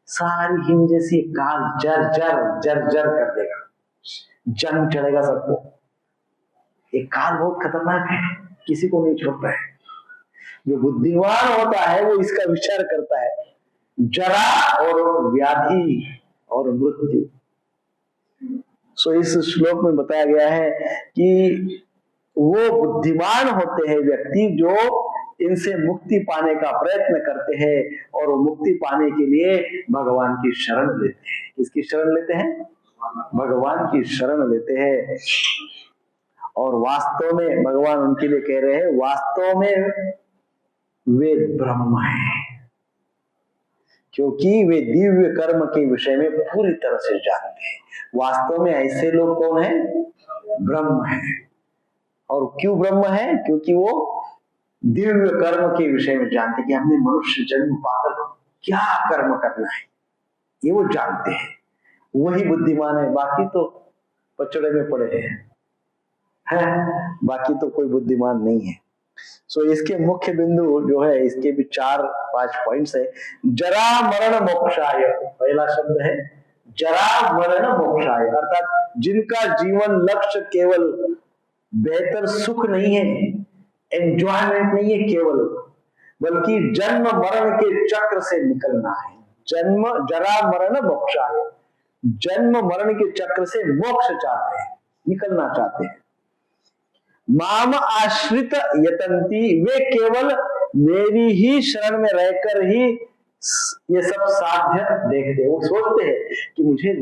सारी हिंजेस ये काल जर्जर जर्जर कर देगा, जंग चढ़ेगा सबको। ये काल बहुत खतरनाक है, किसी को नहीं छोड़ता है। जो बुद्धिमान होता है वो इसका विचार करता है, जरा और व्याधि और मृत्यु। सो इस श्लोक में बताया गया है कि वो बुद्धिमान होते हैं व्यक्ति जो इनसे मुक्ति पाने का प्रयत्न करते हैं और वो मुक्ति पाने के लिए भगवान की शरण लेते हैं। किसकी शरण लेते हैं? भगवान की शरण लेते हैं। और वास्तव में भगवान उनके लिए कह रहे हैं, वास्तव में वे ब्रह्म हैं, क्योंकि वे दिव्य कर्म के विषय में पूरी तरह से जानते हैं। वास्तव में ऐसे लोग कौन है? ब्रह्म है। और क्यों ब्रह्म है? क्योंकि वो दिव्य कर्म के विषय में जानते कि हमने मनुष्य जन्म पाकर क्या कर्म करना है, ये वो जानते हैं, वही बुद्धिमान है। बाकी तो पचड़े में पड़े हैं, बाकी तो कोई बुद्धिमान नहीं है। सो इसके मुख्य बिंदु जो है, इसके भी 4-5 पॉइंट्स है। जरा मरण मोक्षाय, पहला शब्द है जरा मरण मोक्षाय, अर्थात जिनका जीवन लक्ष्य केवल बेहतर सुख नहीं है, एंजॉयमेंट नहीं है केवल, बल्कि जन्म मरण के चक्र से निकलना है। जरा मरण मोक्षाय, जन्म मरण के चक्र से मोक्ष चाहते हैं, निकलना चाहते हैं। माम आश्रित यतंती, वे केवल मेरी ही शरण में रहकर ही ये सब साध्य देखते हैं। वो सोचते हैं कि मुझे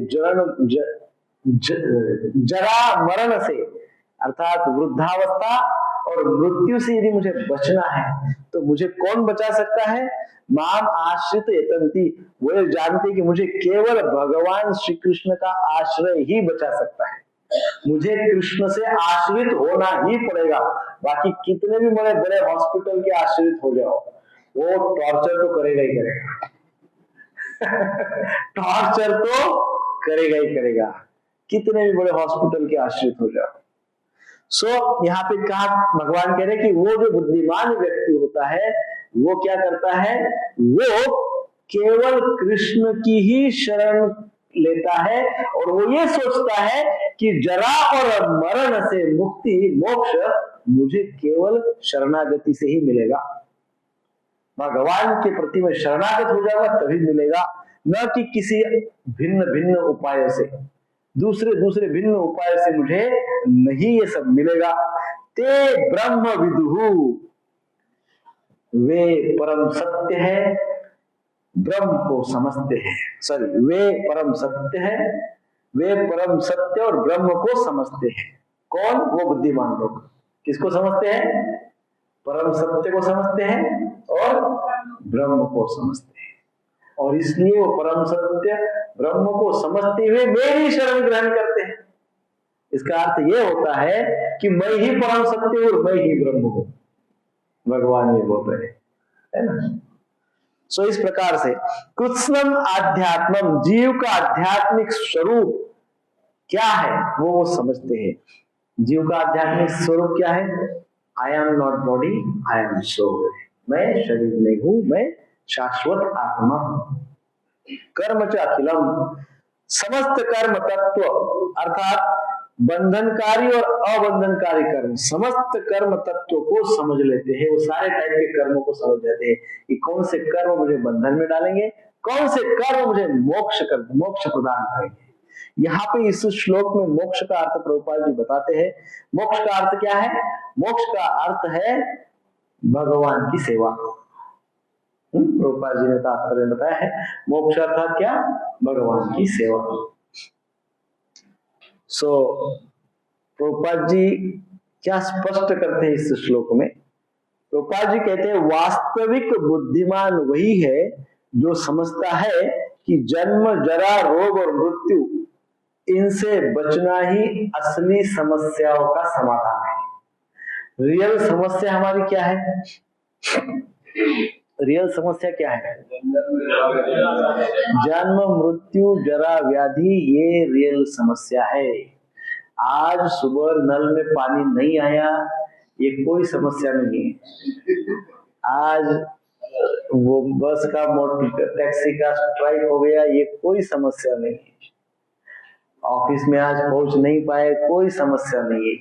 जरा मरण से, अर्थात वृद्धावस्था और मृत्यु से यदि मुझे बचना है तो मुझे कौन बचा सकता है? माम आश्रित यतंती, वो जानते कि मुझे केवल भगवान श्री कृष्ण का आश्रय ही बचा सकता है। मुझे कृष्ण से आश्रित होना ही पड़ेगा। बाकी कितने भी बड़े बड़े हॉस्पिटल के आश्रित हो जाओ, वो टॉर्चर तो करेगा ही करेगा। टॉर्चर तो करेगा ही करेगा, कितने भी बड़े हॉस्पिटल के आश्रित हो जाओ। यहाँ पे कहा, भगवान कह रहे कि वो जो बुद्धिमान व्यक्ति होता है वो क्या करता है, वो केवल कृष्ण की ही शरण लेता है और वो ये सोचता है कि जरा और मरण से मुक्ति मोक्ष मुझे केवल शरणागति से ही मिलेगा। भगवान के प्रति में शरणागत हो जाऊंगा तभी मिलेगा, न कि किसी भिन्न भिन्न उपायों से, दूसरे भिन्न उपाय से मुझे नहीं ये सब मिलेगा। ते ब्रह्म विदुहु, वे परम सत्य है, ब्रह्म को समझते हैं। सॉरी, वे परम सत्य है, वे परम सत्य और ब्रह्म को समझते हैं। कौन? वो बुद्धिमान लोग। किसको समझते हैं? परम सत्य को समझते हैं और ब्रह्म को समझते हैं। और इसलिए वो परम सत्य ब्रह्म को समझते हुए मेरी शरण ग्रहण करते हैं। इसका अर्थ ये होता है कि मैं ही परम सत्य हूं और मैं ही ब्रह्म हूं, भगवान ये बोल रहे हैं, है ना। इस प्रकार से कृत्स्नम आध्यात्मम, जीव का आध्यात्मिक स्वरूप क्या है वो समझते हैं। जीव का आध्यात्मिक स्वरूप क्या है? I am not body, I am soul. मैं शरीर नहीं हूं, मैं शाश्वत आत्मा हूं। कर्म च अखिलम, समस्त कर्म तत्व अर्थात बंधनकारी और अबंधनकारी कर्म, समस्त कर्म तत्व को समझ लेते हैं। वो सारे टाइप के कर्मों को समझ लेते हैं कि कौन से कर्म मुझे बंधन में डालेंगे, कौन से कर्म मुझे मोक्ष प्रदान करेंगे। यहाँ पे इस श्लोक में मोक्ष का अर्थ प्रभुपाद जी बताते हैं। मोक्ष का अर्थ क्या है? मोक्ष का अर्थ है भगवान की सेवा। प्रभुपाद जी ने तात्पर्य बताया है, मोक्ष अर्थात क्या? भगवान की सेवा। प्रभुपाद जी क्या स्पष्ट करते हैं इस श्लोक में? प्रभुपाद जी कहते हैं वास्तविक बुद्धिमान वही है जो समझता है कि जन्म, जरा, रोग और मृत्यु, इनसे बचना ही असली समस्याओं का समाधान है। रियल समस्या हमारी क्या है? रियल समस्या क्या है? जन्म, मृत्यु, जरा, व्याधि, ये रियल समस्या है। आज सुबह नल में पानी नहीं आया, ये कोई समस्या नहीं है। आज वो बस का, टैक्सी का स्ट्राइक हो गया, ये कोई समस्या नहीं है। ऑफिस में आज पहुंच नहीं पाए, कोई समस्या नहीं है।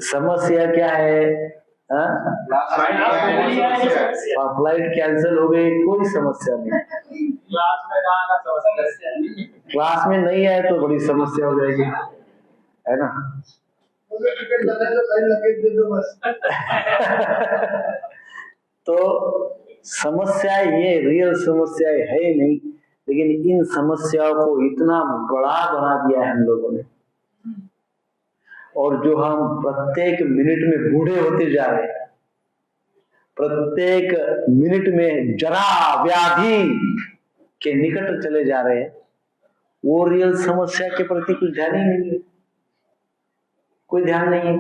समस्या क्या है? फ्लाइट कैंसिल हो गई, कोई समस्या नहीं। क्लास में नहीं आए तो बड़ी समस्या हो जाएगी, है ना। तो समस्या ये रियल समस्या है नहीं, लेकिन इन समस्याओं को इतना बड़ा बना दिया है हम लोगों ने, और जो हम प्रत्येक मिनट में बूढ़े होते जा रहे हैं, प्रत्येक मिनट में जरा व्याधि के निकट चले जा रहे हैं, वो रियल समस्या के प्रति कुछ ध्यान ही नहीं है, कोई ध्यान नहीं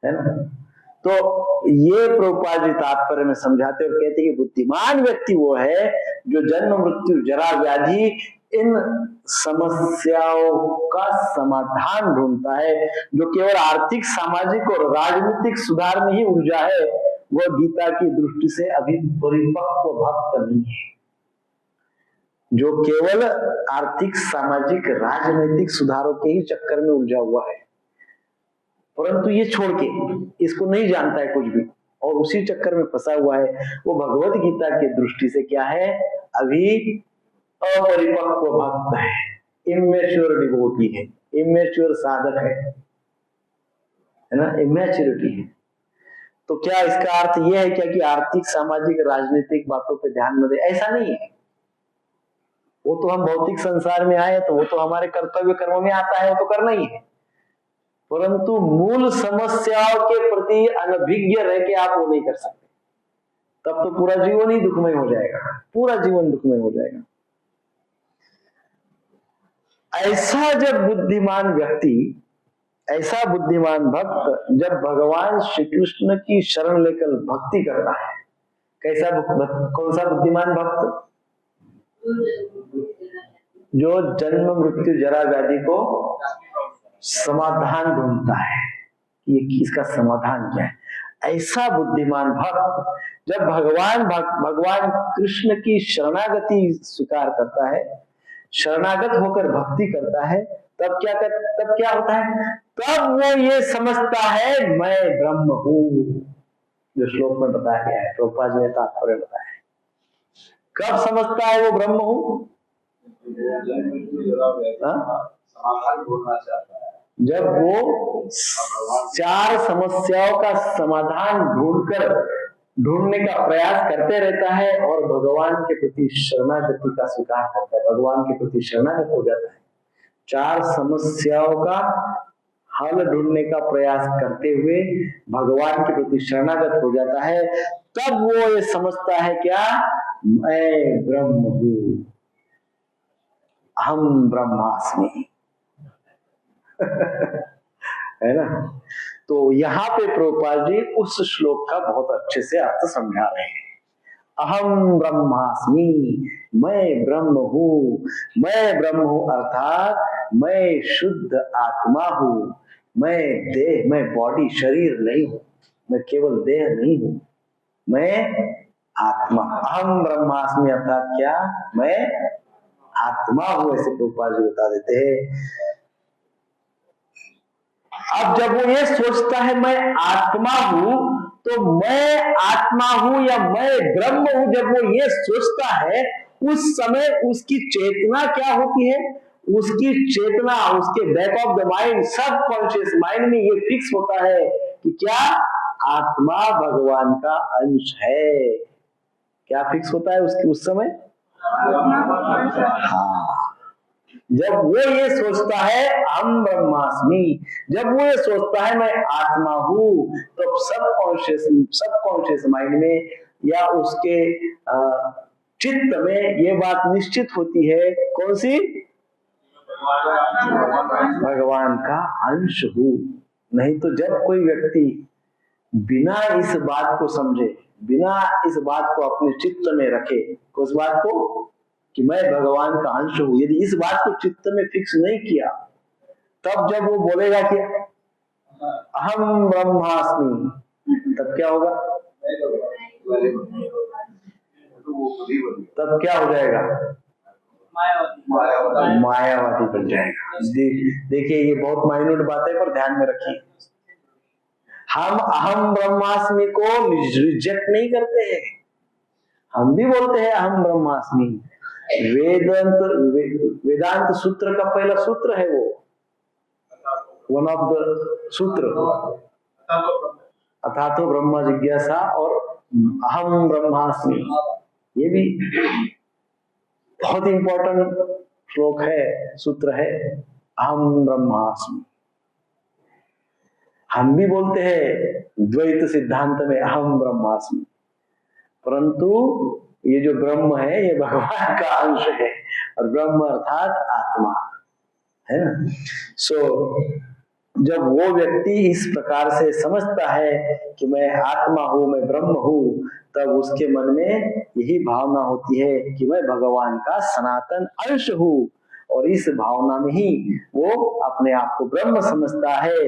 है ना। तो ये प्रभुपाद जी तात्पर्य में समझाते और कहते हैं कि बुद्धिमान व्यक्ति वो है जो जन्म, मृत्यु, जरा, व्याधि, इन समस्याओं का समाधान ढूंढता है। जो केवल आर्थिक, सामाजिक और राजनीतिक सुधार में ही उलझा है, वह गीता की दृष्टि से अभी परिपक्व भक्त नहीं है। जो केवल आर्थिक, सामाजिक, राजनीतिक सुधारों के ही चक्कर में उलझा हुआ है, परंतु ये छोड़ के इसको नहीं जानता है कुछ भी और उसी चक्कर में फंसा हुआ है, वो भगवत गीता की दृष्टि से क्या है? अभी अपरिपक्व भक्त है, इमेच्योर डिवोटी है, इमेच्योर साधक है ना, इमेच्योरिटी है। तो क्या इसका अर्थ यह है क्या कि आर्थिक, सामाजिक, राजनीतिक बातों पे ध्यान न दे? ऐसा नहीं है। वो तो हम भौतिक संसार में आए तो वो तो हमारे कर्तव्य कर्मों में आता है, वो तो करना ही है, परंतु मूल समस्याओं के प्रति अनभिज्ञ रह के आप वो नहीं कर सकते। तब तो पूरा जीवन ही दुखमय हो जाएगा, पूरा जीवन दुखमय हो जाएगा। ऐसा जब बुद्धिमान व्यक्ति, ऐसा बुद्धिमान भक्त जब भगवान श्री कृष्ण की शरण लेकर भक्ति करता है, कैसा कौन सा बुद्धिमान भक्त? जो जन्म मृत्यु जरा व्याधि को समाधान ढूंढता है, ये इसका समाधान क्या है। ऐसा बुद्धिमान भक्त जब भगवान कृष्ण की शरणागति स्वीकार करता है, शरणागत होकर भक्ति करता है, तब क्या होता है, तब वो ये समझता है मैं ब्रह्म हूं, जो श्लोक में बताया गया है, प्रभुपाद जी ने तात्पर्य बताया है। कब समझता है वो ब्रह्म हूं? समाधान ढूंढना चाहता है, जब वो 4 समस्याओं का समाधान ढूंढने का प्रयास करते रहता है और भगवान के प्रति शरणागति का स्वीकार करता है, भगवान के प्रति शरणागत हो जाता है। 4 समस्याओं का हल ढूंढने का प्रयास करते हुए भगवान के प्रति शरणागत हो जाता है, तब वो ये समझता है क्या, मैं ब्रह्म हूं, हम ब्रह्मास्मि। है ना। तो यहाँ पे प्रभुपाद जी उस श्लोक का बहुत अच्छे से अर्थ समझा रहे हैं। अहम ब्रह्मास्मि, मैं ब्रह्म हूँ, मैं ब्रह्म हूँ अर्थात मैं शुद्ध आत्मा हूँ, मैं देह, मैं बॉडी शरीर नहीं हूँ, मैं केवल देह नहीं हूँ, मैं आत्मा। अहम ब्रह्मास्मि अर्थात क्या, मैं आत्मा हूँ, ऐसे प्रभुपाद जी बता देते हैं। अब जब वो ये सोचता है मैं आत्मा हूं, तो मैं आत्मा हूं या मैं ब्रह्म हूं, जब वो ये सोचता है, उस समय उसकी चेतना क्या होती है, उसकी चेतना उसके बैक ऑफ द माइंड, सब कॉन्शियस माइंड में ये फिक्स होता है कि क्या आत्मा भगवान का अंश है। क्या फिक्स होता है उसके उस समय? हाँ, जब वो ये सोचता है हम ब्रह्मास्मि, जब वो ये सोचता है मैं आत्मा हूं, तो सब कॉन्शियस माइंड में या उसके चित्त में ये बात निश्चित होती है, कौन सी, भगवान का अंश हूं। नहीं तो जब कोई व्यक्ति बिना इस बात को समझे, बिना इस बात को अपने चित्त में रखे, उस बात को कि मैं भगवान का अंश हूं, यदि इस बात को चित्त में फिक्स नहीं किया, तब जब वो बोलेगा कि अहम ब्रह्मास्मि, तब क्या होगा, तब क्या हो जाएगा, मायावादी बन जाएगा। देखिए ये बहुत माइन्यूट बात है, पर ध्यान में रखिए। हम अहम ब्रह्मास्मि को रिजेक्ट नहीं करते हैं, हम भी बोलते हैं अहम ब्रह्मास्मि। वेदांत सूत्र का पहला सूत्र है वो, वन ऑफ द सूत्र, अथातो ब्रह्म जिज्ञासा और अहम ब्रह्मास्मि, ये भी बहुत इंपॉर्टेंट श्लोक है, सूत्र है, अहम ब्रह्मास्मि। हम भी बोलते हैं द्वैत सिद्धांत में अहम ब्रह्मास्मि, परंतु ये जो ब्रह्म है ये भगवान का अंश है, और ब्रह्म अर्थात आत्मा है ना। जब वो व्यक्ति इस प्रकार से समझता है कि मैं आत्मा हूं, मैं ब्रह्म हूं, तब उसके मन में यही भावना होती है कि मैं भगवान का सनातन अंश हूं, और इस भावना में ही वो अपने आप को ब्रह्म समझता है।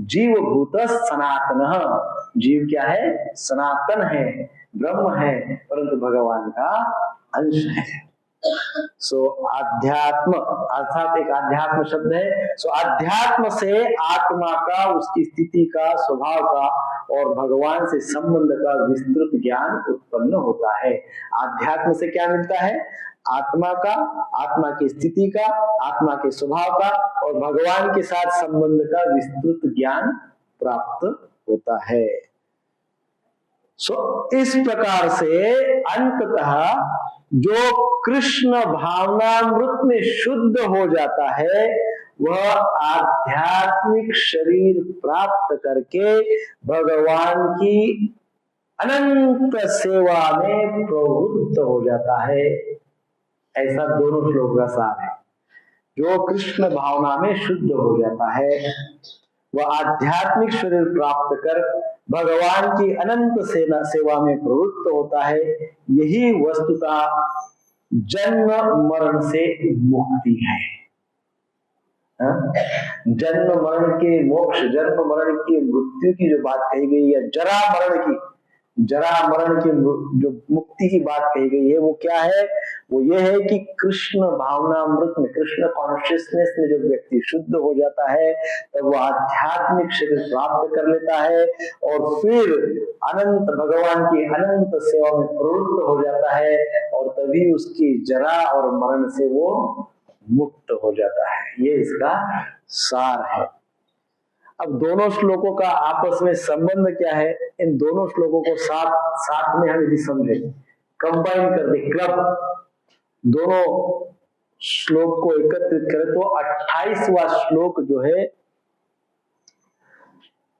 जीव भूत सनातन, जीव क्या है, सनातन है, ब्रह्म है, परंतु भगवान का अंश है। आध्यात्म अर्थात एक आध्यात्म शब्द है। आध्यात्म से आत्मा का, उसकी स्थिति का, स्वभाव का और भगवान से संबंध का विस्तृत ज्ञान उत्पन्न होता है। आध्यात्म से क्या मिलता है, आत्मा का, आत्मा की स्थिति का, आत्मा के स्वभाव का और भगवान के साथ संबंध का विस्तृत ज्ञान प्राप्त होता है। इस प्रकार से अंततः जो कृष्ण भावनामृत में शुद्ध हो जाता है, वह आध्यात्मिक शरीर प्राप्त करके भगवान की अनंत सेवा में प्रवृत्त हो जाता है। ऐसा दोनों श्लोक का सार है। जो कृष्ण भावना में शुद्ध हो जाता है, वह आध्यात्मिक शरीर प्राप्त कर भगवान की अनंत सेवा में प्रवृत्त होता है। यही वस्तुतः जन्म मरण से मुक्ति है। जन्म मरण के मोक्ष, जन्म मरण की मृत्यु की जो बात कही गई है, जरा मरण की जो मुक्ति की बात कही गई है, वो क्या है? वो ये है कि कृष्ण भावनामृत में, कृष्ण कॉन्शियसनेस में जब व्यक्ति शुद्ध हो जाता है तब वो आध्यात्मिक शरीर प्राप्त कर लेता है और फिर अनंत भगवान की अनंत सेवा में प्रवृत्त हो जाता है और तभी उसकी जरा और मरण से वो मुक्त हो जाता है। ये इसका सार है। अब दोनों श्लोकों का आपस में संबंध क्या है? इन दोनों श्लोकों को साथ में हम यदि समझे, कंबाइन कर दे, क्लब दोनों श्लोक को एकत्रित करें तो 28वां श्लोक जो है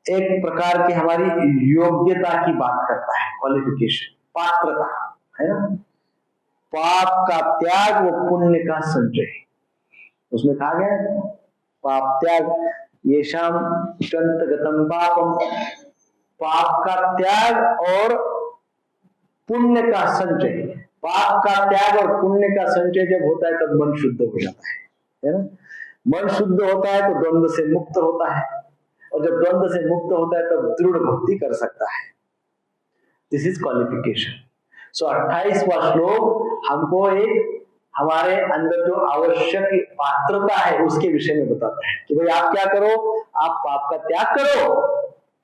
एक प्रकार की हमारी योग्यता की बात करता है, क्वालिफिकेशन, पात्रता है ना। पाप का त्याग व पुण्य का संचय, उसमें कहा गया है पाप त्याग येषाम गतम पापम, पाप का त्याग और पुण्य का संचय। पाप का त्याग और पुण्य का संचय जब होता है तब मन शुद्ध हो जाता है ना। मन शुद्ध होता है तो द्वंद्व से मुक्त होता है और जब द्वंद्व से मुक्त होता है तब दृढ़ भक्ति कर सकता है। This is qualification. सो 28वां श्लोक हमको एक हमारे अंदर जो आवश्यक पात्रता है उसके विषय में बताता है कि भाई आप क्या करो, आप पाप का त्याग करो,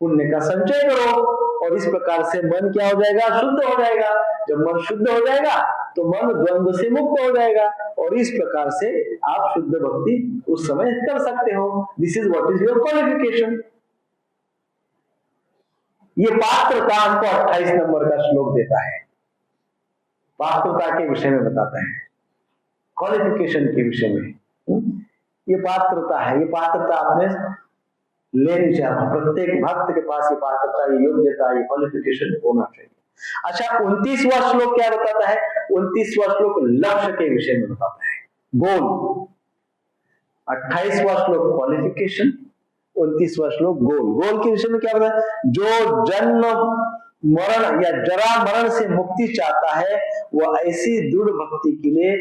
पुण्य का संचय करो और इस प्रकार से मन क्या हो जाएगा? शुद्ध हो जाएगा। जब मन शुद्ध हो जाएगा तो मन द्वंद्व से मुक्त हो जाएगा और इस प्रकार से आप शुद्ध भक्ति उस समय कर सकते हो। This is what is your qualification. ये पात्रता हमको 28 नंबर का श्लोक देता है, पात्रता के विषय में बताता है, क्वालिफिकेशन के विषय में। ये पात्रता है, ये पात्रता आपने लेनी चाहिए, प्रत्येक भक्त के पास ये पात्रता, ये योग्यता, ये क्वालिफिकेशन होना चाहिए। अच्छा, 29वां श्लोक क्या बताता है? 29वां श्लोक लक्ष्य के विषय में बताता है, गोल। 28वां श्लोक क्वालिफिकेशन, 29वां श्लोक गोल। गोल के विषय में क्या बताया? जो जन्म मरण या जरा मरण से मुक्ति चाहता है वो ऐसी दृढ़ भक्ति के लिए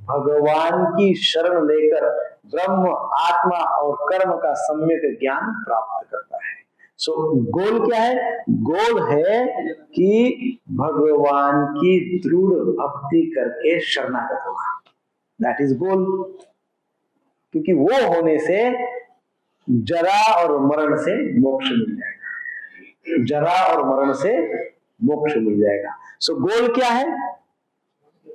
भगवान की शरण लेकर ब्रह्म, आत्मा और कर्म का सम्यक ज्ञान प्राप्त करता है। सो गोल क्या है? गोल है कि भगवान की दृढ़ भक्ति करके शरणागत होगा। दैट इज गोल। क्योंकि वो होने से जरा और मरण से मोक्ष मिल जाएगा, जरा और मरण से मोक्ष मिल जाएगा। सो गोल क्या है?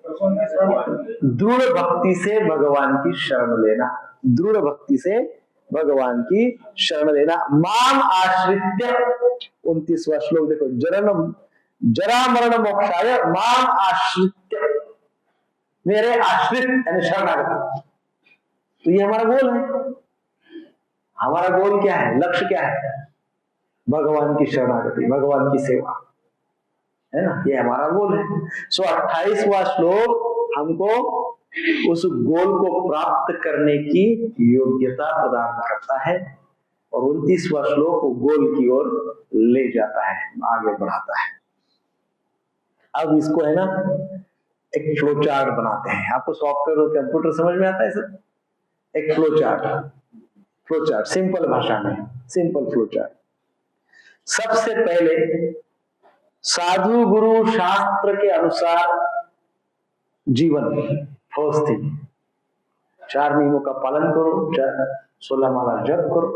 दृढ़ भक्ति से भगवान की शरण लेना, दृढ़ भक्ति से भगवान की शरण लेना। माम आश्रित्य, 29वां श्लोक देखो, जरा मरण मोक्षाय माम आश्रित्य, मेरे आश्रित यानी शरणागत। तो ये हमारा गोल है। हमारा गोल क्या है? लक्ष्य क्या है? भगवान की शरणागति, भगवान की सेवा, है ना। ये हमारा गोल है। सो 28वां श्लोक हमको उस गोल को प्राप्त करने की योग्यता प्रदान करता है और 29वां श्लोक गोल की ओर ले जाता है, आगे बढ़ाता है। अब इसको है ना एक फ्लो चार्ट बनाते हैं। आपको सॉफ्टवेयर और कंप्यूटर समझ में आता है सर? एक फ्लो चार्ट सिंपल भाषा में, सिंपल फ्लो चार्ट। सबसे पहले साधु गुरु शास्त्र के अनुसार जीवन, फर्स्ट थिंग, 4 नियमों का पालन करो, 16 माला जप करो,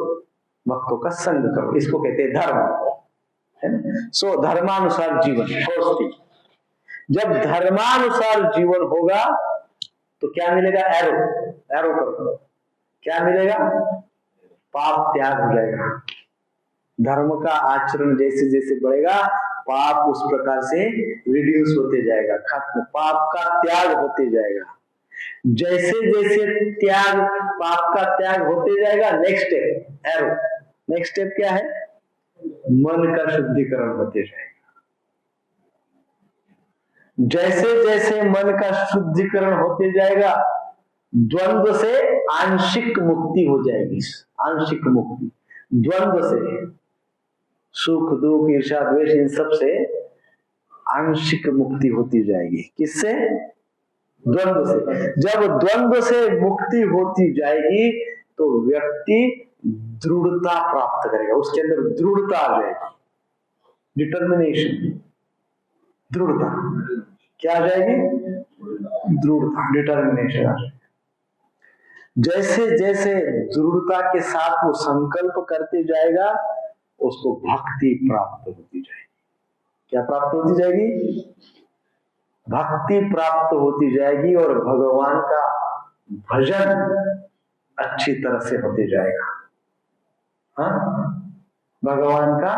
भक्तों का संग करो, इसको कहते हैं धर्म, है ना। सो धर्मानुसार जीवन, फर्स्ट थिंग। जब धर्मानुसार जीवन होगा तो क्या मिलेगा? एरो करो, क्या मिलेगा? पाप त्याग हो जाएगा। धर्म का आचरण जैसे जैसे बढ़ेगा पाप उस प्रकार से रिड्यूस होते जाएगा, खत्म, पाप का त्याग होते जाएगा। जैसे जैसे त्याग, पाप का त्याग होते जाएगा, next step arrow, next step क्या है? मन का शुद्धिकरण होते जाएगा। जैसे जैसे मन का शुद्धिकरण होते जाएगा द्वंद्व से आंशिक मुक्ति हो जाएगी। आंशिक मुक्ति, द्वंद्व से, सुख दुख ईर्ष्या द्वेष इन सब से आंशिक मुक्ति होती जाएगी। किससे? द्वंद्व से। जब द्वंद्व से मुक्ति होती जाएगी तो व्यक्ति दृढ़ता प्राप्त करेगा, उसके अंदर दृढ़ता आ जाएगी, डिटर्मिनेशन, दृढ़ता। क्या आ जाएगी? दृढ़ता, डिटर्मिनेशन आ जाएगी। जैसे जैसे दृढ़ता के साथ वो संकल्प करते जाएगा उसको भक्ति प्राप्त होती जाएगी। क्या प्राप्त होती जाएगी? भक्ति प्राप्त होती जाएगी और भगवान का भजन अच्छी तरह से होते जाएगा। हाँ, भगवान का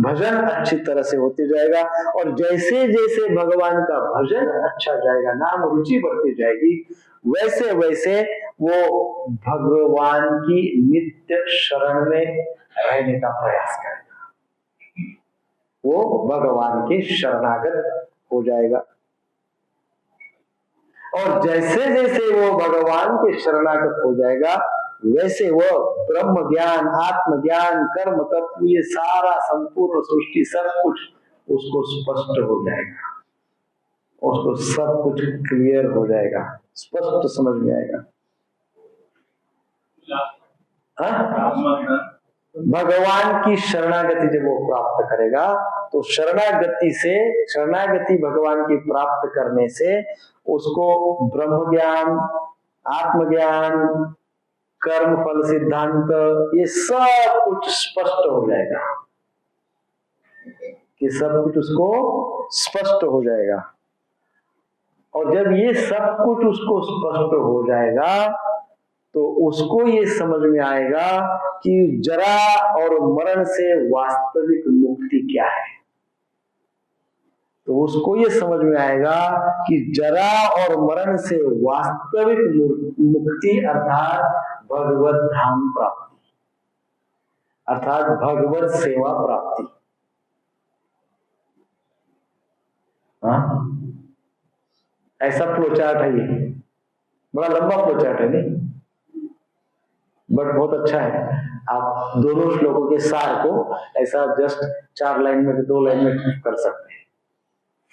भजन अच्छी तरह से होते जाएगा और जैसे जैसे भगवान का भजन अच्छा जाएगा, नाम रुचि बढ़ती जाएगी, वैसे वैसे वो भगवान की नित्य शरण में रहने का प्रयास करेगा, वो भगवान के शरणागत हो जाएगा। और जैसे जैसे वो भगवान के शरणागत हो जाएगा वैसे वो ब्रह्म ज्ञान, आत्मज्ञान, कर्म तत्व, ये सारा संपूर्ण सृष्टि सब कुछ उसको स्पष्ट हो जाएगा, उसको सब कुछ क्लियर हो जाएगा, स्पष्ट समझ में आएगा। भगवान की शरणागति जब वो प्राप्त करेगा तो शरणागति भगवान की प्राप्त करने से उसको ब्रह्म ज्ञान, आत्मज्ञान, कर्म फल सिद्धांत, ये सब कुछ स्पष्ट हो जाएगा, ये सब कुछ उसको स्पष्ट हो जाएगा। और जब ये सब कुछ उसको स्पष्ट हो जाएगा तो उसको ये समझ में आएगा कि जरा और मरण से वास्तविक मुक्ति क्या है। तो उसको ये समझ में आएगा कि जरा और मरण से वास्तविक मुक्ति अर्थात भगवत धाम प्राप्ति, अर्थात भगवत सेवा प्राप्ति। हाँ, ऐसा फ्लोचार्ट है, ये बड़ा लंबा फ्लोचार्ट है नहीं, बट बहुत अच्छा है। आप दोनों श्लोकों के सार को ऐसा जस्ट 4 लाइन में, 2 लाइन में कर सकते हैं।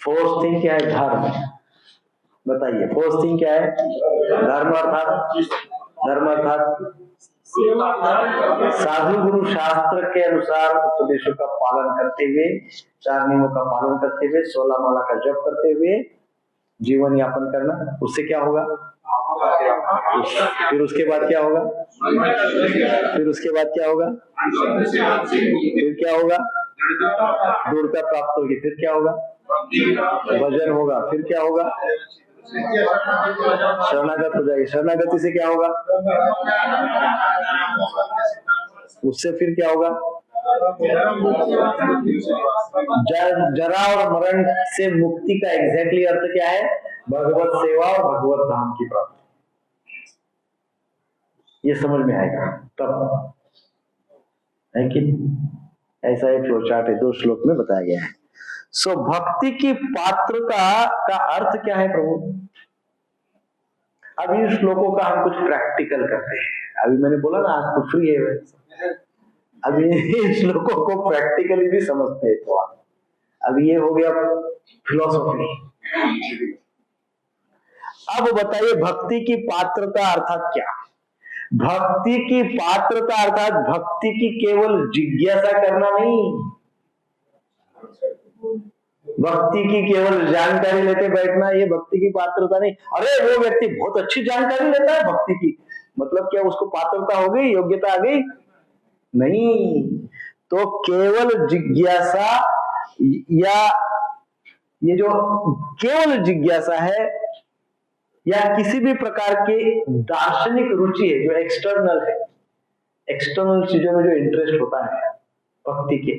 फोर्थ थिंग क्या है? धर्म। बताइए, फोर्थ थिंग क्या है? धर्म अर्थात साधु गुरु शास्त्र के अनुसार उपदेशों का पालन करते हुए, 4 नियमों का पालन करते हुए, 16 माला का जप करते हुए जीवन यापन करना। उससे क्या होगा? फिर उसके बाद क्या होगा? फिर उसके बाद क्या होगा? फिर क्या होगा? दृढ़ता प्राप्त होगी। फिर क्या होगा? भजन होगा। फिर क्या होगा? शरणागत हो जाएगी। शरणागति से क्या होगा? उससे फिर क्या होगा? जरा और मरण से मुक्ति का एग्जैक्टली अर्थ क्या है? भगवत सेवा और भगवत धाम की प्राप्ति। ये समझ में आएगा तब है कि ऐसा एक फ्लोचार्ट है, 2 श्लोक में बताया गया है। सो भक्ति की पात्रता का अर्थ क्या है प्रभु? अब इन श्लोकों का हम कुछ प्रैक्टिकल करते हैं। अभी मैंने बोला ना आज तो फ्री है, अभी इन श्लोकों को प्रैक्टिकली भी समझते हैं। तो अब ये हो गया फिलॉसफी। अब बताइए भक्ति की पात्रता अर्थात क्या? भक्ति की पात्रता अर्थात भक्ति की केवल जिज्ञासा करना नहीं, भक्ति की केवल जानकारी लेते बैठना, ये भक्ति की पात्रता नहीं। अरे वो व्यक्ति बहुत अच्छी जानकारी लेता है भक्ति की, मतलब क्या उसको पात्रता हो गई, योग्यता आ गई? नहीं। तो केवल जिज्ञासा या ये जो केवल जिज्ञासा है या किसी भी प्रकार की दार्शनिक रुचि है जो एक्सटर्नल है, एक्सटर्नल चीजों में जो इंटरेस्ट होता है भक्ति के,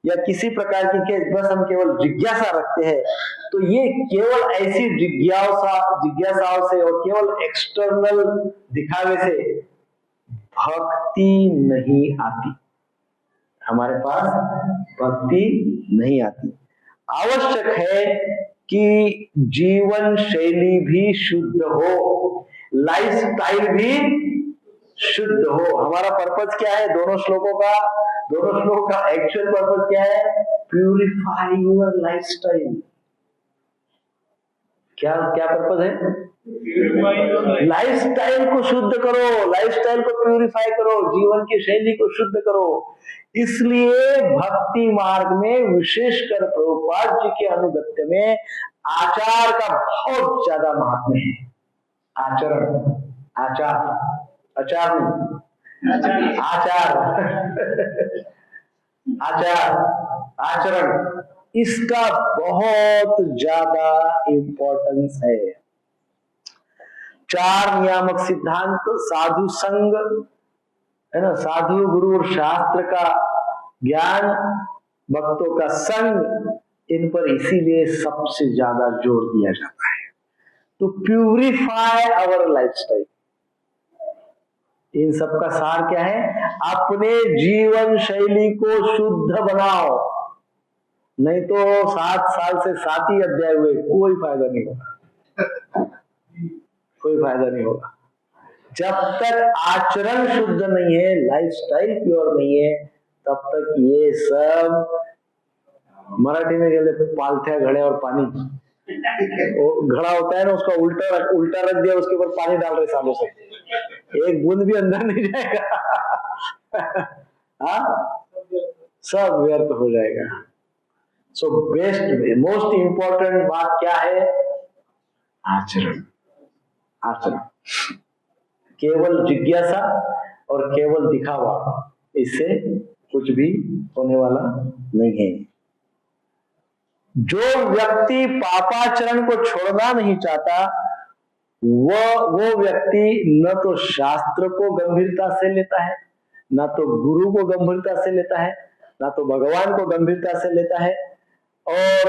या किसी प्रकार की बस हम केवल जिज्ञासा रखते हैं, तो ये केवल ऐसी जिज्ञासाओं से और केवल एक्सटर्नल दिखावे से भक्ति नहीं आती, हमारे पास भक्ति नहीं आती। आवश्यक है कि जीवन शैली भी शुद्ध हो, लाइफ स्टाइल भी शुद्ध हो। हमारा पर्पस क्या है? दोनों श्लोकों का एक्चुअल पर्पस क्या है? Purify your life style. क्या क्या पर्पज है? लाइफस्टाइल को शुद्ध करो, लाइफस्टाइल को प्यूरिफाई करो, जीवन की शैली को शुद्ध करो। इसलिए भक्ति मार्ग में विशेषकर प्रभुपाद जी के अनुगत्य में आचार का बहुत ज्यादा महत्व है। आचरण, आचार, आचार नहीं, आचार आचार, आचरण, इसका बहुत ज्यादा इंपॉर्टेंस है। 4 नियामक सिद्धांत, साधु संग, है ना, साधु गुरु और शास्त्र का ज्ञान, भक्तों का संग, इन पर इसीलिए सबसे ज्यादा जोर दिया जाता है। तो प्यूरिफाई आवर लाइफस्टाइल, इन सब का सार क्या है? अपने जीवन शैली को शुद्ध बनाओ, नहीं तो 7 साल से 7 ही अध्याय हुए, कोई फायदा नहीं होगा, कोई फायदा नहीं होगा। जब तक आचरण शुद्ध नहीं है, लाइफस्टाइल प्योर नहीं है, तब तक ये सब मराठी में कहते पालथ्या घड़े और पानी, वो घड़ा होता है ना, उसका उल्टा रख दिया, उसके ऊपर पानी डाल रहे सालों से, एक बूंद भी अंदर नहीं जाएगा। हाँ, सब व्यर्थ हो जाएगा। सो बेस्ट, मोस्ट इंपॉर्टेंट बात क्या है? आचरण, आचरण। केवल जिज्ञासा और केवल दिखावा, इससे कुछ भी होने वाला नहीं है। जो व्यक्ति पापाचरण को छोड़ना नहीं चाहता, वो व्यक्ति न तो शास्त्र को गंभीरता से लेता है, ना तो गुरु को गंभीरता से लेता है, ना तो भगवान को गंभीरता से लेता है, और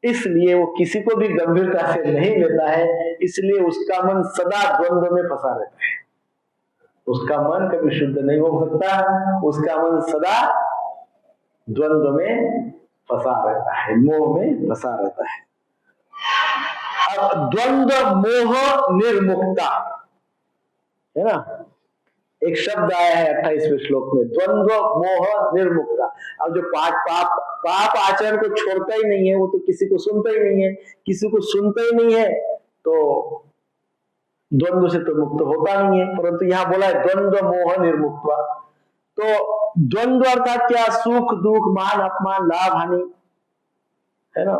इसलिए वो किसी को भी गंभीरता से नहीं लेता है। इसलिए उसका मन सदा द्वंद्व में फंसा रहता है, उसका मन कभी शुद्ध नहीं हो सकता, उसका मन सदा द्वंद्व में फंसा रहता है, मोह में फंसा रहता है। अब द्वंद्व मोह निर्मुक्ता, है ना, एक शब्द आया है 28वें श्लोक में, द्वंद्व मोह निर्मुक्ता। अब जो पाप आचरण को छोड़ता ही नहीं है, वो तो किसी को सुनता ही नहीं है, किसी को सुनता ही नहीं है, तो द्वंद्व से तो मुक्त होता नहीं है। परंतु यहाँ बोला है द्वंद्व मोह निर्मुक्ता। तो द्वंद्व अर्थात क्या? सुख दुख, मान अपमान, लाभ हानि, है ना।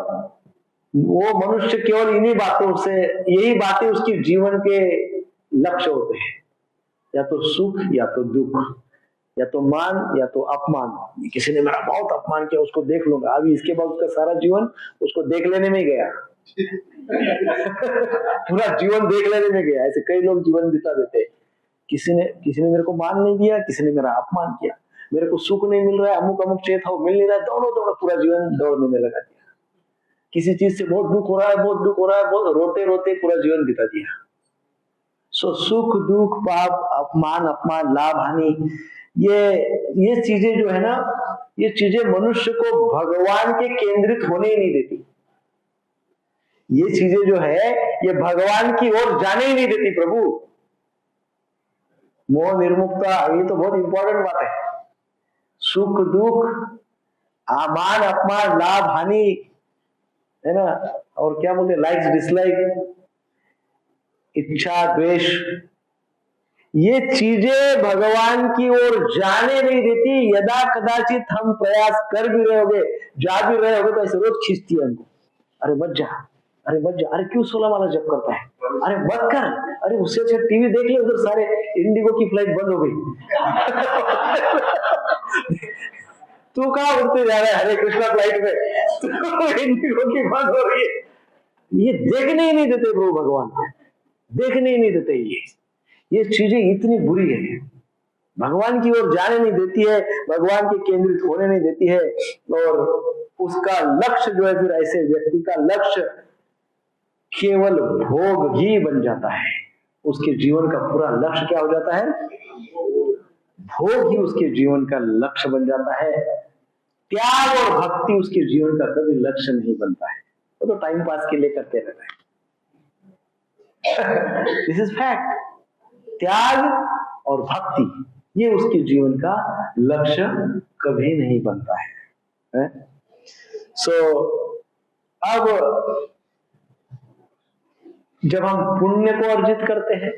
वो मनुष्य केवल इन्हीं बातों से, यही बातें उसके जीवन के लक्ष्य होते हैं, या तो सुख या तो दुख, या तो मान या तो अपमान। किसी ने मेरा बहुत अपमान किया, उसको देख लूंगा, अभी इसके बाद उसका सारा जीवन उसको देख लेने में गया। पूरा जीवन देख लेने में गया। ऐसे कई लोग जीवन बिता देते। किसी ने मेरे को मान नहीं दिया, किसी ने मेरा अपमान किया, मेरे को सुख नहीं मिल रहा है, अमुक चीज था वो मिल नहीं रहा है, दौड़ो पूरा जीवन दौड़ने में लगा दिया। किसी चीज से बहुत दुख हो रहा है, बहुत रोते रोते पूरा जीवन बिता दिया। सो सुख दुख, पाप, अपमान, लाभ हानि, ये चीजें जो है ना, ये चीजें मनुष्य को भगवान के केंद्रित होने ही नहीं देती। ये चीजें जो है, ये भगवान की ओर जाने ही नहीं देती। प्रभु, मोह निर्मुक्ता, ये तो बहुत इंपॉर्टेंट बात है। सुख दुख, मान अपमान, लाभ हानि, है ना, और क्या बोलते, लाइक्स डिसलाइक, इच्छा द्वेष, ये चीजें भगवान की ओर जाने नहीं देती। यदा कदाचित हम प्रयास कर भी रहे होगे, जा भी रहे होगे, तो ऐसे रोज खींचती है हमको, अरे मत जा, अरे मत जा, अरे क्यों 16 माला जप करता है, अरे मत कर, अरे उससे अच्छा टीवी देख ले, उधर सारे इंडिगो की फ्लाइट बंद हो गई। तू कहाँ उड़ते जा रहा है हरे कृष्णा फ्लाइट में, तो इंडिगो की बंद हो रही है। ये देखने ही नहीं देते प्रभु भगवान, देखने ही नहीं देते। ये चीजें इतनी बुरी है, भगवान की ओर जाने नहीं देती है, भगवान के केंद्रित होने नहीं देती है, और उसका लक्ष्य जो है, फिर ऐसे व्यक्ति का लक्ष्य केवल भोग ही बन जाता है। उसके जीवन का पूरा लक्ष्य क्या हो जाता है? भोग ही उसके जीवन का लक्ष्य बन जाता है। त्याग और भक्ति उसके जीवन का कभी लक्ष्य नहीं बनता है, वो तो टाइम पास के लिए करते रहता है। This is fact. त्याग और भक्ति ये उसके जीवन का लक्ष्य कभी नहीं बनता है। सो अब जब हम पुण्य को अर्जित करते हैं,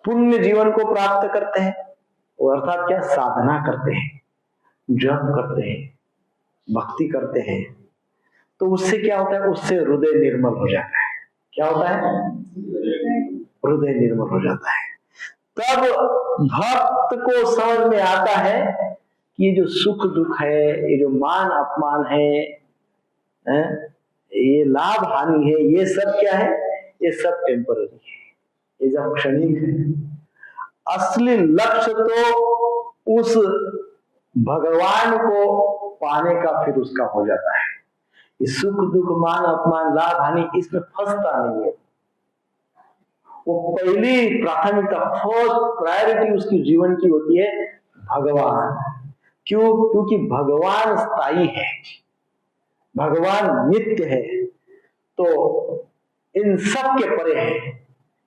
पुण्य जीवन को प्राप्त करते हैं, अर्थात क्या, साधना करते हैं, जप करते हैं, भक्ति करते हैं, तो उससे क्या होता है, उससे हृदय निर्मल हो जाता है। क्या होता है? हृदय निर्मल हो जाता है। तब भक्त को समझ में आता है कि ये जो सुख दुख है, ये जो मान अपमान है, ये लाभ हानि है, ये सब क्या है, ये सब टेम्पररी है, ये सब क्षणिक है। असली लक्ष्य तो उस भगवान को पाने का फिर उसका हो जाता है। ये सुख दुख मान अपमान लाभ हानि इसमें फंसता नहीं है। वो पहली प्राथमिकता, फर्स्ट प्रायोरिटी उसकी जीवन की होती है भगवान। क्यों? क्योंकि भगवान स्थायी है, भगवान नित्य है, तो इन सब के परे है।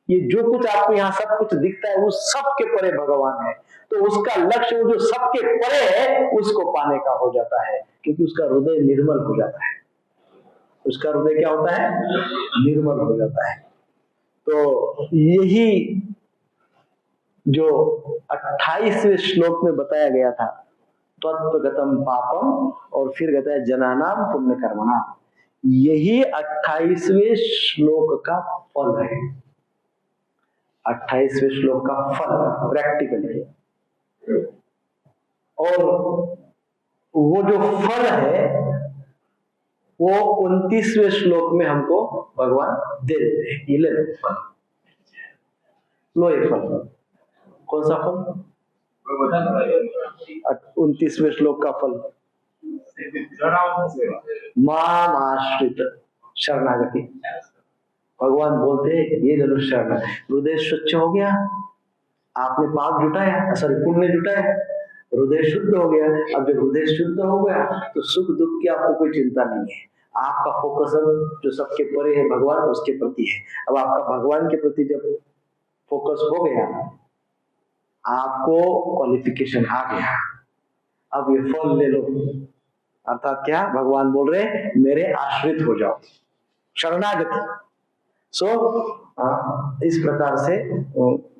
ये जो कुछ आपको यहाँ सब कुछ दिखता है वो सब के परे भगवान है, तो उसका लक्ष्य वो जो सबके परे है उसको पाने का हो जाता है, क्योंकि उसका हृदय निर्मल हो जाता है। उसका हृदय क्या होता है? निर्मल हो जाता है। तो यही जो 28वें श्लोक में बताया गया था, तत्वगतम पापम, और फिर कहता है जनानाम पुण्य कर्मणा, यही 28वें श्लोक का फल है। 28वें श्लोक का फल प्रैक्टिकल है, और वो जो फल है वो 29वें श्लोक में हमको भगवान दे देते हैं। ये ले लो फल, लो ये फल। कौन सा फल? 29वें श्लोक का फल, माम आश्रित शरणागति। भगवान बोलते हैं ये ले लो शरण। हृदय स्वच्छ हो गया, आपने पाप जुटाया, सॉरी पुण्य जुटाया, हृदय शुद्ध हो गया। अब जब हृदय शुद्ध हो गया तो सुख दुख की आपको कोई चिंता नहीं है। आपका फोकस अब जो सबके परे है भगवान, उसके प्रति है। अब आपका भगवान के प्रति जब फोकस हो गया, आपको क्वालिफिकेशन आ गया, अब ये फल ले लो। अर्थात क्या? भगवान बोल रहे मेरे आश्रित हो जाओ, शरणागति। इस प्रकार से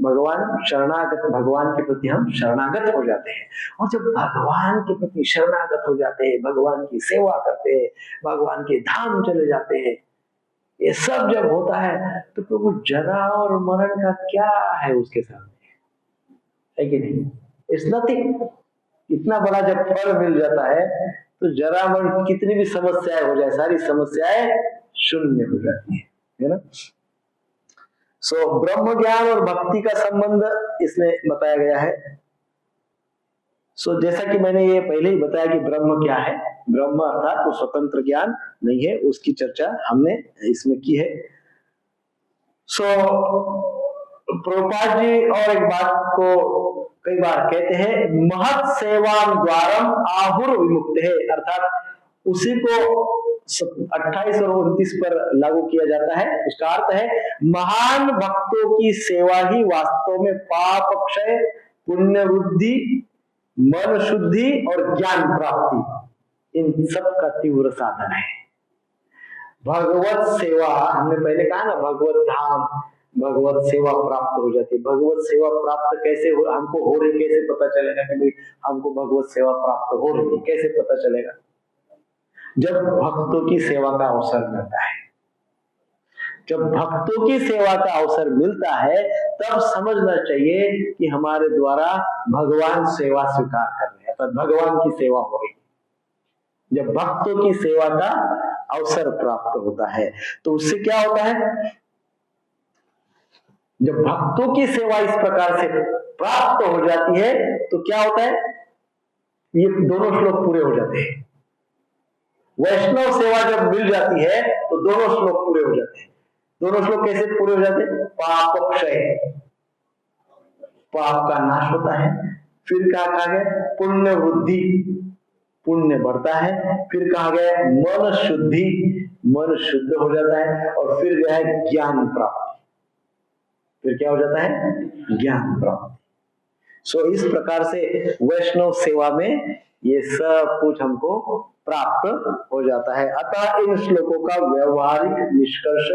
भगवान शरणागत, भगवान के प्रति हम शरणागत हो जाते हैं। और जब भगवान के प्रति शरणागत हो जाते हैं, भगवान की सेवा करते हैं, भगवान के धाम चले जाते हैं, ये सब जब होता है तो प्रभु जरा और मरण का क्या है उसके सामने, है कि नहीं? It's nothing. इतना बड़ा जब फल मिल जाता है तो जरा मरण कितनी भी समस्याएं हो जाए, सारी समस्याएं शून्य हो जाती है ना। ब्रह्म ज्ञान और भक्ति का संबंध इसमें बताया गया है। जैसा कि मैंने ये पहले ही बताया कि ब्रह्म क्या है, ब्रह्म अर्थात वो स्वतंत्र ज्ञान नहीं है, उसकी चर्चा हमने इसमें की है। प्रभुपाद जी और एक बात को कई बार कहते हैं, महत् सेवाम द्वारम आहुर विमुक्त है, अर्थात उसी को 28 और 29 पर लागू किया जाता है। उसका अर्थ है महान भक्तों की सेवा ही वास्तव में पाप क्षय, पुण्य वृद्धि, मन शुद्धि और ज्ञान प्राप्ति, इन सब का तीव्र साधन है। भगवत सेवा, हमने पहले कहा ना, भगवत धाम, भगवत सेवा प्राप्त हो जाती है। भगवत सेवा प्राप्त कैसे हो, हमको हो रही, कैसे पता चलेगा कि हमको भगवत सेवा प्राप्त हो रही है? कैसे पता चलेगा? जब भक्तों की सेवा का अवसर मिलता है। जब भक्तों की सेवा का अवसर मिलता है तब समझना चाहिए कि हमारे द्वारा भगवान सेवा स्वीकार कर रहे हैं, तो भगवान की सेवा हो रही है। जब भक्तों की सेवा का अवसर प्राप्त होता है तो उससे क्या होता है, जब भक्तों की सेवा इस प्रकार से प्राप्त हो जाती है तो क्या होता है, ये दोनों श्लोक पूरे हो जाते हैं। वैष्णव सेवा जब मिल जाती है तो दोनों श्लोक पूरे हो जाते हैं। दोनों श्लोक कैसे पूरे हो जाते हैं? पाप क्षय, पाप का नाश होता है। फिर कहा गया पुण्य वृद्धि, पुण्य बढ़ता है। फिर कहा गया मन शुद्धि, मन शुद्ध हो जाता है। और फिर गया है ज्ञान प्राप्ति, फिर क्या हो जाता है? ज्ञान प्राप्ति। इस प्रकार से वैष्णव सेवा में ये सब कुछ हमको प्राप्त हो जाता है। अतः इन श्लोकों का व्यवहारिक निष्कर्ष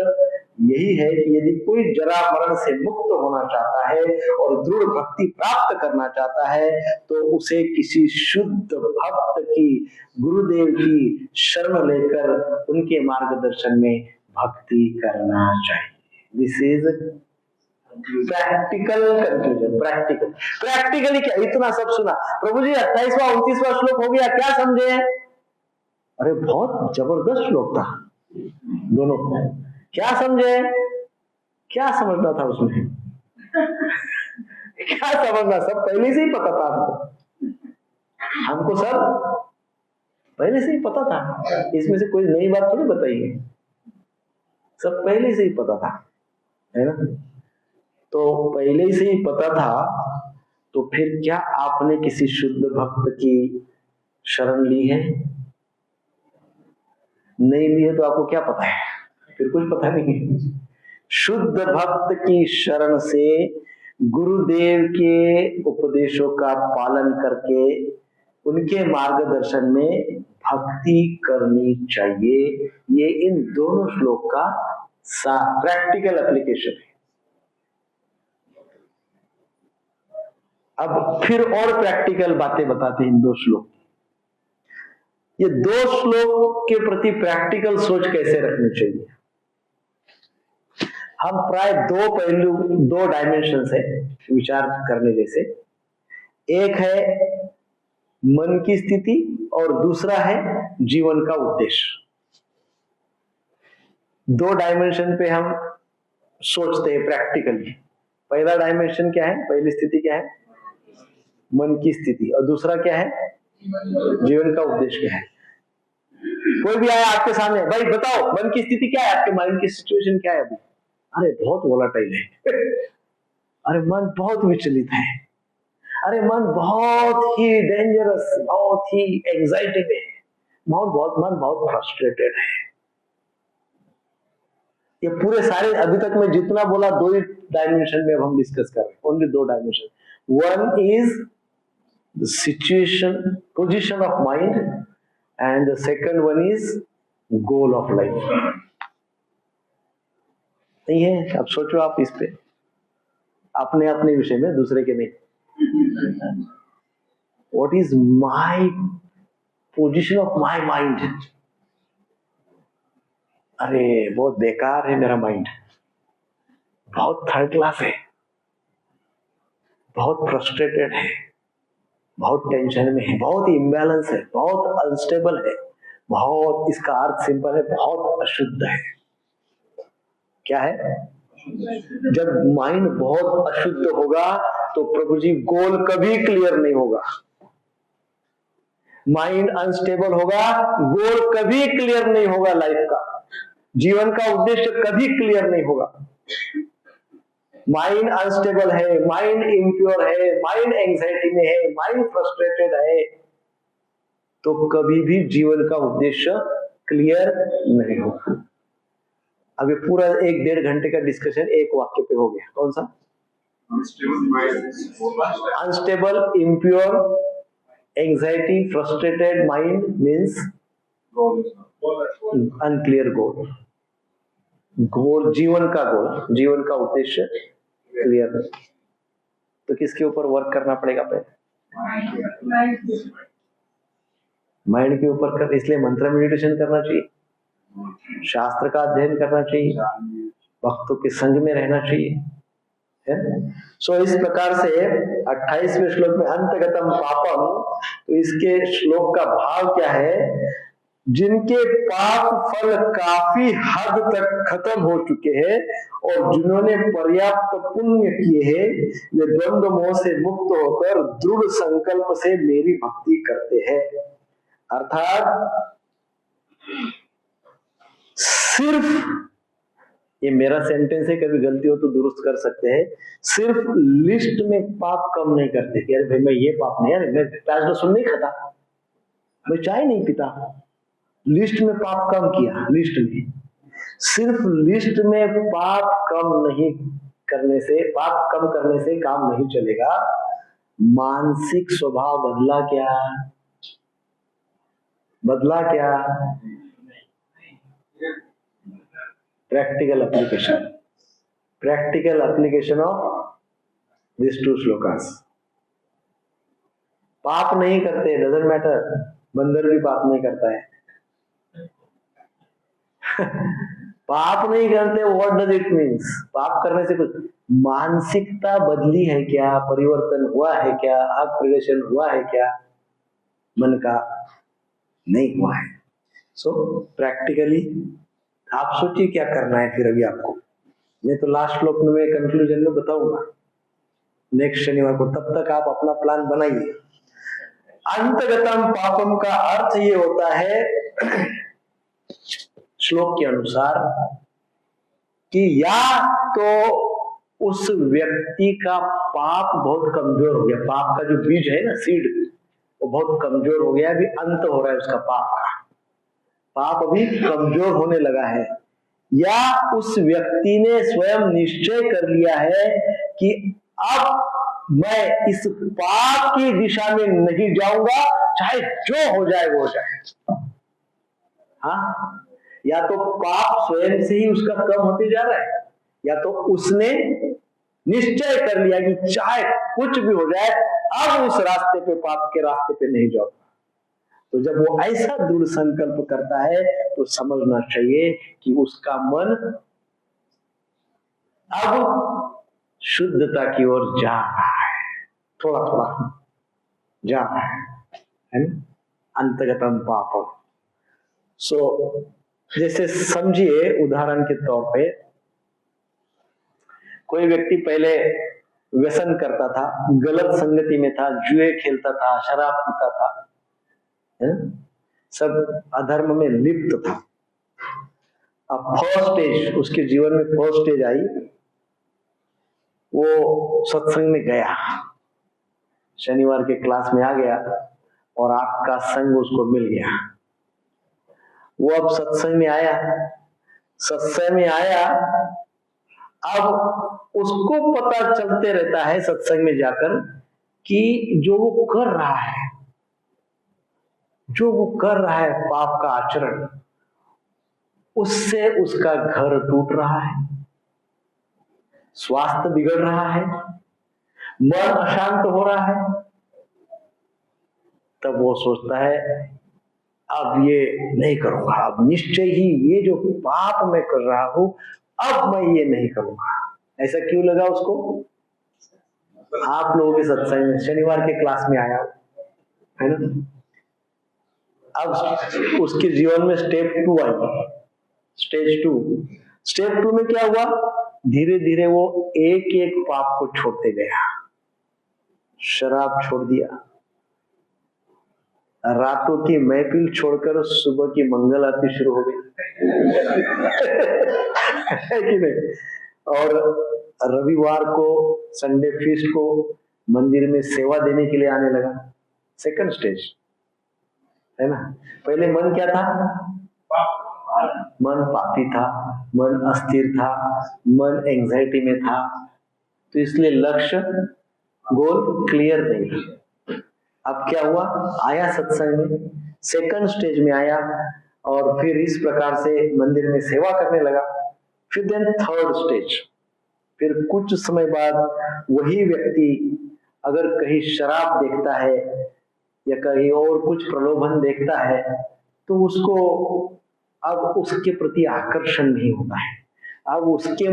यही है कि यदि कोई जरा मरण से मुक्त होना चाहता है और दृढ़ भक्ति प्राप्त करना चाहता है तो उसे किसी शुद्ध भक्त की, गुरुदेव की शरण लेकर उनके मार्गदर्शन में भक्ति करना चाहिए। This is practical conclusion. Practically क्या, इतना सब सुना प्रभु जी, 28वां 29वां श्लोक हो गया, क्या समझे? अरे बहुत जबरदस्त श्लोक था दोनों। क्या समझे? क्या समझना था उसमें? क्या समझना, सब पहले से ही पता था हमको सब पहले से ही पता था। इसमें से कोई नई बात थोड़ी बताइए, सब पहले से ही पता था, है ना? तो पहले से ही पता था, तो फिर क्या आपने किसी शुद्ध भक्त की शरण ली है? नहीं ली है तो आपको क्या पता है? फिर कुछ पता नहीं है। शुद्ध भक्त की शरण से गुरुदेव के उपदेशों का पालन करके उनके मार्गदर्शन में भक्ति करनी चाहिए। ये इन दोनों श्लोक का प्रैक्टिकल एप्लीकेशन है। अब फिर और प्रैक्टिकल बातें बताते हैं इन दो श्लोक। ये दो श्लोक के प्रति प्रैक्टिकल सोच कैसे रखनी चाहिए? हम प्राय दो पहलू, दो डायमेंशन है विचार करने जैसे। एक है मन की स्थिति और दूसरा है जीवन का उद्देश्य। दो डायमेंशन पे हम सोचते हैं प्रैक्टिकली। पहला डायमेंशन क्या है, पहली स्थिति क्या है? मन की स्थिति। और दूसरा क्या है? जीवन का उद्देश्य क्या है? कोई भी आया आपके सामने, भाई बताओ मन की स्थिति क्या है, आपके माइंड की सिचुएशन क्या है अभी? अरे बहुत वोलाटाइल है। अरे मन बहुत विचलित है। अरे मन बहुत ही डेंजरस, बहुत ही एंजाइटी में है, मन बहुत फ्रस्ट्रेटेड है। ये पूरे सारे अभी तक मैं जितना बोला दो ही डायमेंशन में अब हम डिस्कस कर रहे हैं, ओनली दो dimension. One is the situation, position of mind, and the second one is goal of life. नहीं है? अब सोचो आप इस पे, अपने अपने विषय में, दूसरे के नहीं। What is my position of my mind? अरे बहुत बेकार है मेरा माइंड, बहुत थर्ड क्लास है, बहुत फ्रस्ट्रेटेड है, बहुत टेंशन में है, बहुत इम्बैलेंस है, बहुत अनस्टेबल है, बहुत, इसका अर्थ सिंपल है, बहुत अशुद्ध है। क्या है? जब माइंड बहुत अशुद्ध होगा तो प्रभु जी गोल कभी क्लियर नहीं होगा। माइंड अनस्टेबल होगा, गोल कभी क्लियर नहीं होगा लाइफ का, जीवन का उद्देश्य कभी क्लियर नहीं होगा। माइंड अनस्टेबल है, माइंड इम्प्योर है, माइंड एंजाइटी में है, माइंड फ्रस्ट्रेटेड है, तो कभी भी जीवन का उद्देश्य क्लियर नहीं होगा। अभी पूरा 1-1.5 घंटे का डिस्कशन एक वाक्य पे हो गया। कौन सा? Unstable, impure, anxiety, frustrated mind means unclear goal. Goal, जीवन का गोल, जीवन का उद्देश्य क्लियर नहीं। तो किसके ऊपर वर्क करना पड़ेगा? पहले माइंड के ऊपर कर, इसलिए मंत्र मेडिटेशन करना चाहिए, शास्त्र का अध्ययन करना चाहिए, भक्तों के संग में रहना चाहिए, है। सो इस प्रकार से 28वें श्लोक में अंतगतम पापम, तो इसके श्लोक का भाव क्या है? जिनके पाप फल काफी हद तक खत्म हो चुके हैं और जिन्होंने पर्याप्त पुण्य किए हैं, वे द्वंद्व मोह से मुक्त होकर दृढ़ संकल्प से मेरी भक्ति करते हैं। अर्थात सिर्फ, ये मेरा सेंटेंस है, कभी गलती हो तो दुरुस्त कर सकते हैं, सिर्फ लिस्ट में पाप कम नहीं करते कि अरे भाई मैं ये पाप नहीं, अरे मैं प्याज लहसुन नहीं खाता, मैं चाय नहीं पीता, लिस्ट में पाप कम किया। लिस्ट में, सिर्फ लिस्ट में पाप कम नहीं करने से, पाप कम करने से काम नहीं चलेगा। मानसिक स्वभाव बदला क्या? बदला क्या? Practical application of this 2 shlokas. पाप नहीं करते, डजंट मैटर, बंदर भी पाप नहीं करता है। पाप नहीं करते, व्हाट डज इट मीन्स? पाप करने से कुछ मानसिकता बदली है क्या, परिवर्तन हुआ है क्या, अपग्रेडेशन हुआ है क्या मन का? नहीं हुआ है। सो प्रैक्टिकली आप सोचिए क्या करना है फिर अभी आपको। मैं तो लास्ट श्लोक में कंक्लूजन में बताऊंगा नेक्स्ट शनिवार को, तब तक आप अपना प्लान बनाइए। अंतगतम पापम का अर्थ ये होता है श्लोक के अनुसार कि या तो उस व्यक्ति का पाप बहुत कमजोर हो गया, पाप का जो बीज है ना, सीड, वो बहुत कमजोर हो गया, अभी अंत हो रहा है उसका पाप का, पाप अभी कमजोर होने लगा है। या उस व्यक्ति ने स्वयं निश्चय कर लिया है कि अब मैं इस पाप की दिशा में नहीं जाऊंगा, चाहे जो हो जाए वो हो जाए। हाँ, या तो पाप स्वयं से ही उसका कम होते जा रहा है, या तो उसने निश्चय कर लिया कि चाहे कुछ भी हो जाए अब उस रास्ते पे, पाप के रास्ते पे नहीं जाऊंगा। तो जब वो ऐसा दृढ़ संकल्प करता है तो समझना चाहिए कि उसका मन अब शुद्धता की ओर जा रहा है, थोड़ा थोड़ा जा रहा है ना? अंतगतम पापम। सो जैसे समझिए उदाहरण के तौर पे, कोई व्यक्ति पहले व्यसन करता था, गलत संगति में था, जुए खेलता था, शराब पीता था, सब अधर्म में लिप्त था। अब फर्स्ट स्टेज उसके जीवन में, फर्स्ट स्टेज आई, वो सत्संग में गया, शनिवार के क्लास में आ गया और आपका संग उसको मिल गया। वो अब सत्संग में आया, सत्संग में आया, अब उसको पता चलते रहता है सत्संग में जाकर कि जो वो कर रहा है, जो वो कर रहा है पाप का आचरण, उससे उसका घर टूट रहा है, स्वास्थ्य बिगड़ रहा है, मन अशांत हो रहा है। तब वो सोचता है अब ये नहीं करूंगा, अब निश्चय ही ये जो पाप मैं कर रहा हूं अब मैं ये नहीं करूंगा। ऐसा क्यों लगा उसको? आप लोगों के सत्संग में शनिवार के क्लास में आया है ना। अब उसके जीवन में स्टेप 2 आई, स्टेज 2। स्टेप 2 में क्या हुआ? धीरे धीरे वो एक एक पाप को छोड़ते गया। शराब छोड़ दिया, रातों की महफिल छोड़कर सुबह की मंगल आरती शुरू हो गई है कि नहीं? और रविवार को, संडे फीस्ट को मंदिर में सेवा देने के लिए आने लगा। सेकंड स्टेज है ना। पहले मन क्या था? मन पापी था, मन अस्थिर था, मन एंजाइटी में था, तो इसलिए लक्ष्य गोल क्लियर नहीं था। अब क्या हुआ? आया सत्संग में, सेकंड स्टेज में आया और फिर इस प्रकार से मंदिर में सेवा करने लगा। फिर देन थर्ड स्टेज, फिर कुछ समय बाद वही व्यक्ति अगर कहीं शराब देखता है या कहीं और कुछ प्रलोभन देखता है तो उसको अब उसके प्रति आकर्षण नहीं होता है। अब उसके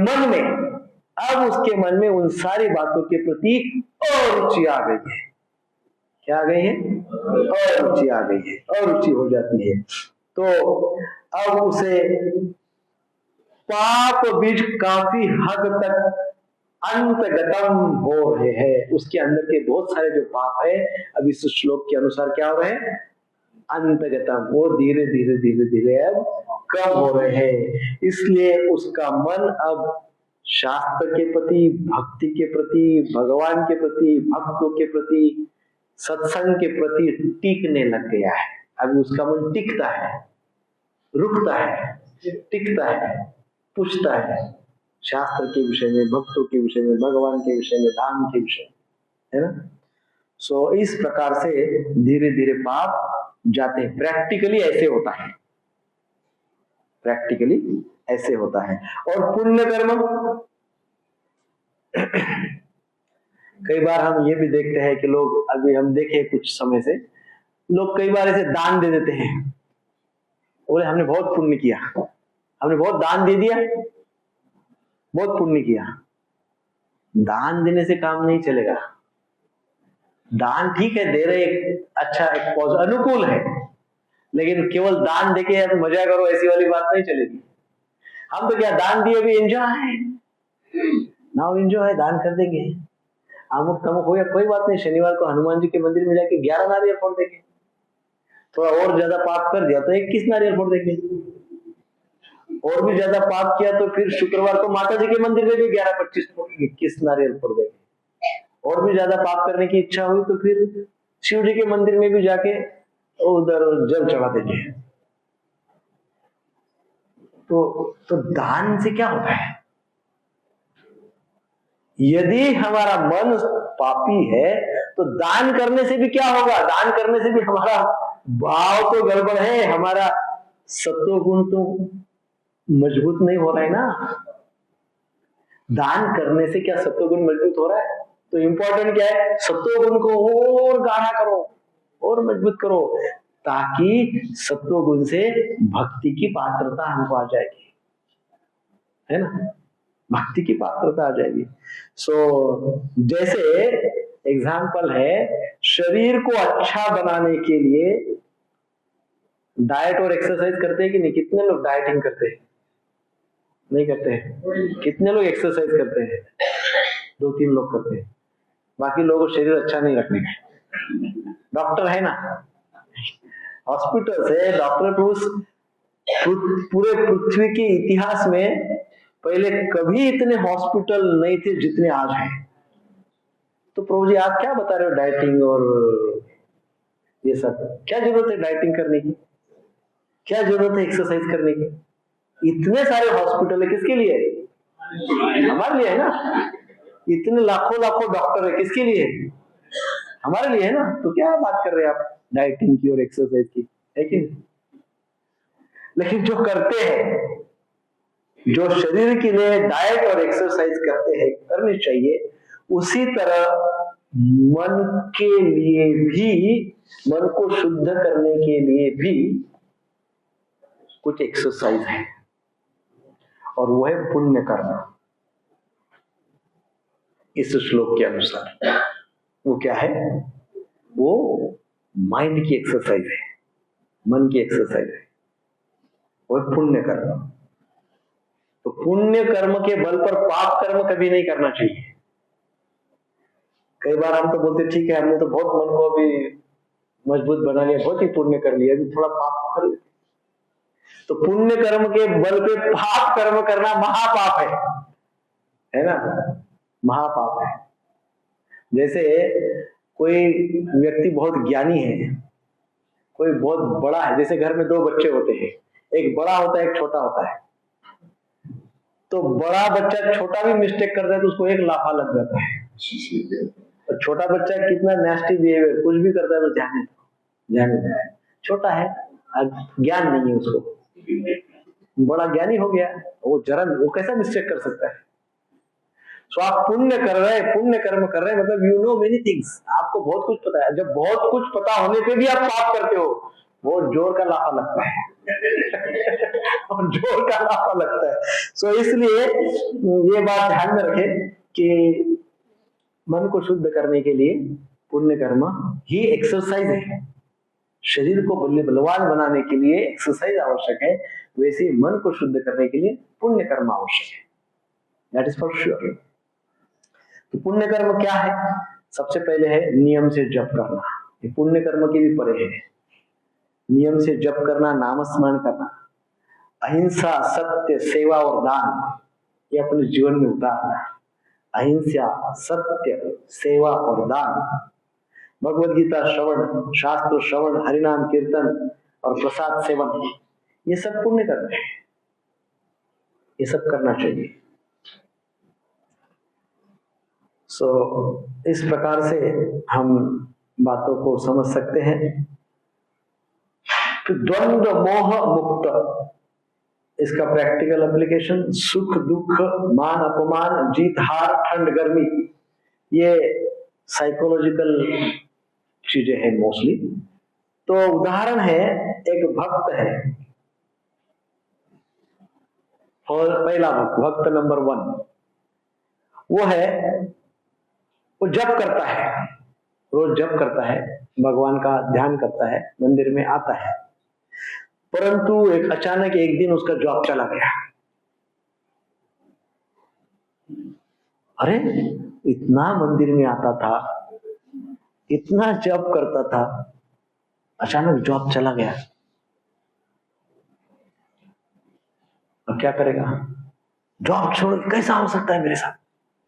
मन में उन सारी बातों के प्रति अरुचि आ गई है। क्या आ गई है? अरुचि आ गई है, अरुचि हो जाती है। तो अब उसे पाप बीज काफी हद तक अंतगतम हो रहे हैं। उसके अंदर के बहुत सारे जो पाप है अब इस श्लोक के अनुसार क्या हो रहे हैं? अंतगतम, वो धीरे धीरे धीरे धीरे अब कम हो रहे हैं। इसलिए उसका मन अब शास्त्र के प्रति, भक्ति के प्रति, भगवान के प्रति, भक्तों के प्रति, सत्संग के प्रति टिकने लग गया है। अभी उसका मन टिकता है, रुकता है, टिकता है, पूछता है शास्त्र के विषय में, भक्तों के विषय में, भगवान के विषय में, धाम के विषय में, है ना। सो इस प्रकार से धीरे धीरे पाप जाते हैं। प्रैक्टिकली ऐसे होता है, प्रैक्टिकली ऐसे होता है। और पुण्य कर्म, कई बार हम ये भी देखते हैं कि लोग, अभी हम देखे कुछ समय से, लोग कई बार ऐसे दान दे देते हैं, बोले हमने बहुत पुण्य किया, हमने बहुत दान दे दिया, बहुत पुण्य किया। दान देने से काम नहीं चलेगा। दान ठीक है, दे रहे, अच्छा, एक अनुकूल है, लेकिन केवल दान देके अब मजा करो ऐसी वाली बात नहीं चलेगी। हम तो क्या दान दिए, अभी एंजॉय, नाउ एंजॉय, दान कर देंगे, अमुक तमुक हो गया, कोई बात नहीं, शनिवार को हनुमान जी के मंदिर में जाके 11 नारियल फोड़ देंगे, थोड़ा और ज्यादा पाप कर दिया तो 21 नारियल फोड़ देंगे, और भी ज्यादा पाप किया तो फिर शुक्रवार को माता जी के मंदिर में भी 11-25 21 नारियल फोड़ देंगे, और भी ज्यादा पाप करने की इच्छा हुई तो फिर शिव जी के मंदिर में भी जाके उधर जल चढ़ा देंगे। तो दान से क्या होता है? यदि हमारा मन पापी है तो दान करने से भी क्या होगा? दान करने से भी हमारा भाव तो गड़बड़ है, हमारा सत्वगुण तो मजबूत नहीं हो रहा है ना। दान करने से क्या सत्वगुण मजबूत हो रहा है? तो इंपॉर्टेंट क्या है? सत्वगुण को और गाढ़ा करो और मजबूत करो, ताकि सत्वगुण से भक्ति की पात्रता हमको आ जाएगी, है ना, भक्ति की पात्रता आ जाएगी। जैसे एग्जाम्पल है, शरीर को अच्छा बनाने के लिए डाइट और एक्सरसाइज करते हैं कि नहीं? कितने लोग डाइटिंग करते हैं? नहीं करते हैं। कितने लोग एक्सरसाइज करते हैं? 2-3 लोग करते हैं, बाकी लोगों को शरीर अच्छा नहीं रखने का। डॉक्टर है ना, हॉस्पिटल से डॉक्टर, पूरे पृथ्वी के इतिहास में पहले कभी इतने हॉस्पिटल नहीं थे जितने आज हैं। तो प्रभु जी आप क्या बता रहे हो डाइटिंग और ये सब? क्या जरूरत है डाइटिंग करने की? क्या जरूरत है एक्सरसाइज करने की? इतने सारे हॉस्पिटल है, किसके लिए? हमारे लिए है ना। इतने लाखों डॉक्टर है, किसके लिए? हमारे लिए है ना। तो क्या बात कर रहे हैं आप डाइटिंग की और एक्सरसाइज की, है कि नहीं? लेकिन जो करते हैं, जो शरीर के लिए डाइट और एक्सरसाइज करते हैं, करनी चाहिए, उसी तरह मन के लिए भी, मन को शुद्ध करने के लिए भी कुछ एक्सरसाइज है, और वो है पुण्य कर्म। इस श्लोक के अनुसार वो क्या है? वो माइंड की एक्सरसाइज है, मन की एक्सरसाइज है, वो पुण्य कर्म। तो पुण्य कर्म के बल पर पाप कर्म कभी नहीं करना चाहिए। कई बार हम तो बोलते ठीक है, हमने तो बहुत मन को अभी मजबूत बना लिया, बहुत ही पुण्य कर लिया, अभी थोड़ा पाप कर लिया। तो पुण्य कर्म के बल पे पाप कर्म करना महापाप है ना, महापाप है। जैसे कोई व्यक्ति बहुत ज्ञानी है, कोई बहुत बड़ा है, जैसे घर में 2 बच्चे होते हैं, एक बड़ा होता है एक छोटा होता है। तो बड़ा बच्चा छोटा भी मिस्टेक करता है तो उसको 1 लाफा लग जाता है, और छोटा बच्चा कितना नेस्टी बिहेवियर कुछ भी करता है तो जाने छोटा है, ज्ञान नहीं है उसको। बड़ा ज्ञानी हो गया, वो कैसा मिस्टेक कर सकता है? सो आप पुण्य कर रहे हैं, पुण्य कर्म कर रहे हैं, मतलब यू नो मेनी थिंग्स, आपको बहुत कुछ पता है। जब बहुत कुछ पता होने पे भी आप पाप करते हो, वो जोर का लाफा लगता है और जोर का लाफा लगता है। सो इसलिए ये बात ध्यान में रखें कि मन को शुद्ध करने के लिए पुण्य कर्म ही एक्सरसाइज है। शरीर को बलवान बनाने के लिए एक्सरसाइज आवश्यक है, वैसे ही मन को शुद्ध करने के लिए पुण्य कर्म आवश्यक है, दैट इज फॉर श्योर। तो पुण्य कर्म क्या है? सबसे पहले है नियम से जप करना, ये पुण्य कर्म के भी परे है। नियम से जप करना, नाम स्मरण करना, अहिंसा, सत्य, सेवा और दान, ये अपने जीवन में उतारना। अहिंसा, सत्य, सेवा और दान, भगवद गीता श्रवण, शास्त्र श्रवण, हरिनाम कीर्तन और प्रसाद सेवन, ये सब पुण्य कर्म है, ये सब करना चाहिए। इस प्रकार से हम बातों को समझ सकते हैं कि द्वंद्व मोह मुक्त इसका प्रैक्टिकल एप्लीकेशन, सुख दुख, मान अपमान, जीत हार, ठंड गर्मी, ये साइकोलॉजिकल चीजें हैं मोस्टली। तो उदाहरण है, एक भक्त है, और पहला भक्त नंबर 1 वो है, वो जप करता है, रोज जप करता है, भगवान का ध्यान करता है, मंदिर में आता है, परंतु एक अचानक एक दिन उसका जॉब चला गया। अरे इतना मंदिर में आता था, इतना जप करता था, अचानक जॉब चला गया, अब क्या करेगा? जॉब छोड़ कैसा हो सकता है मेरे साथ,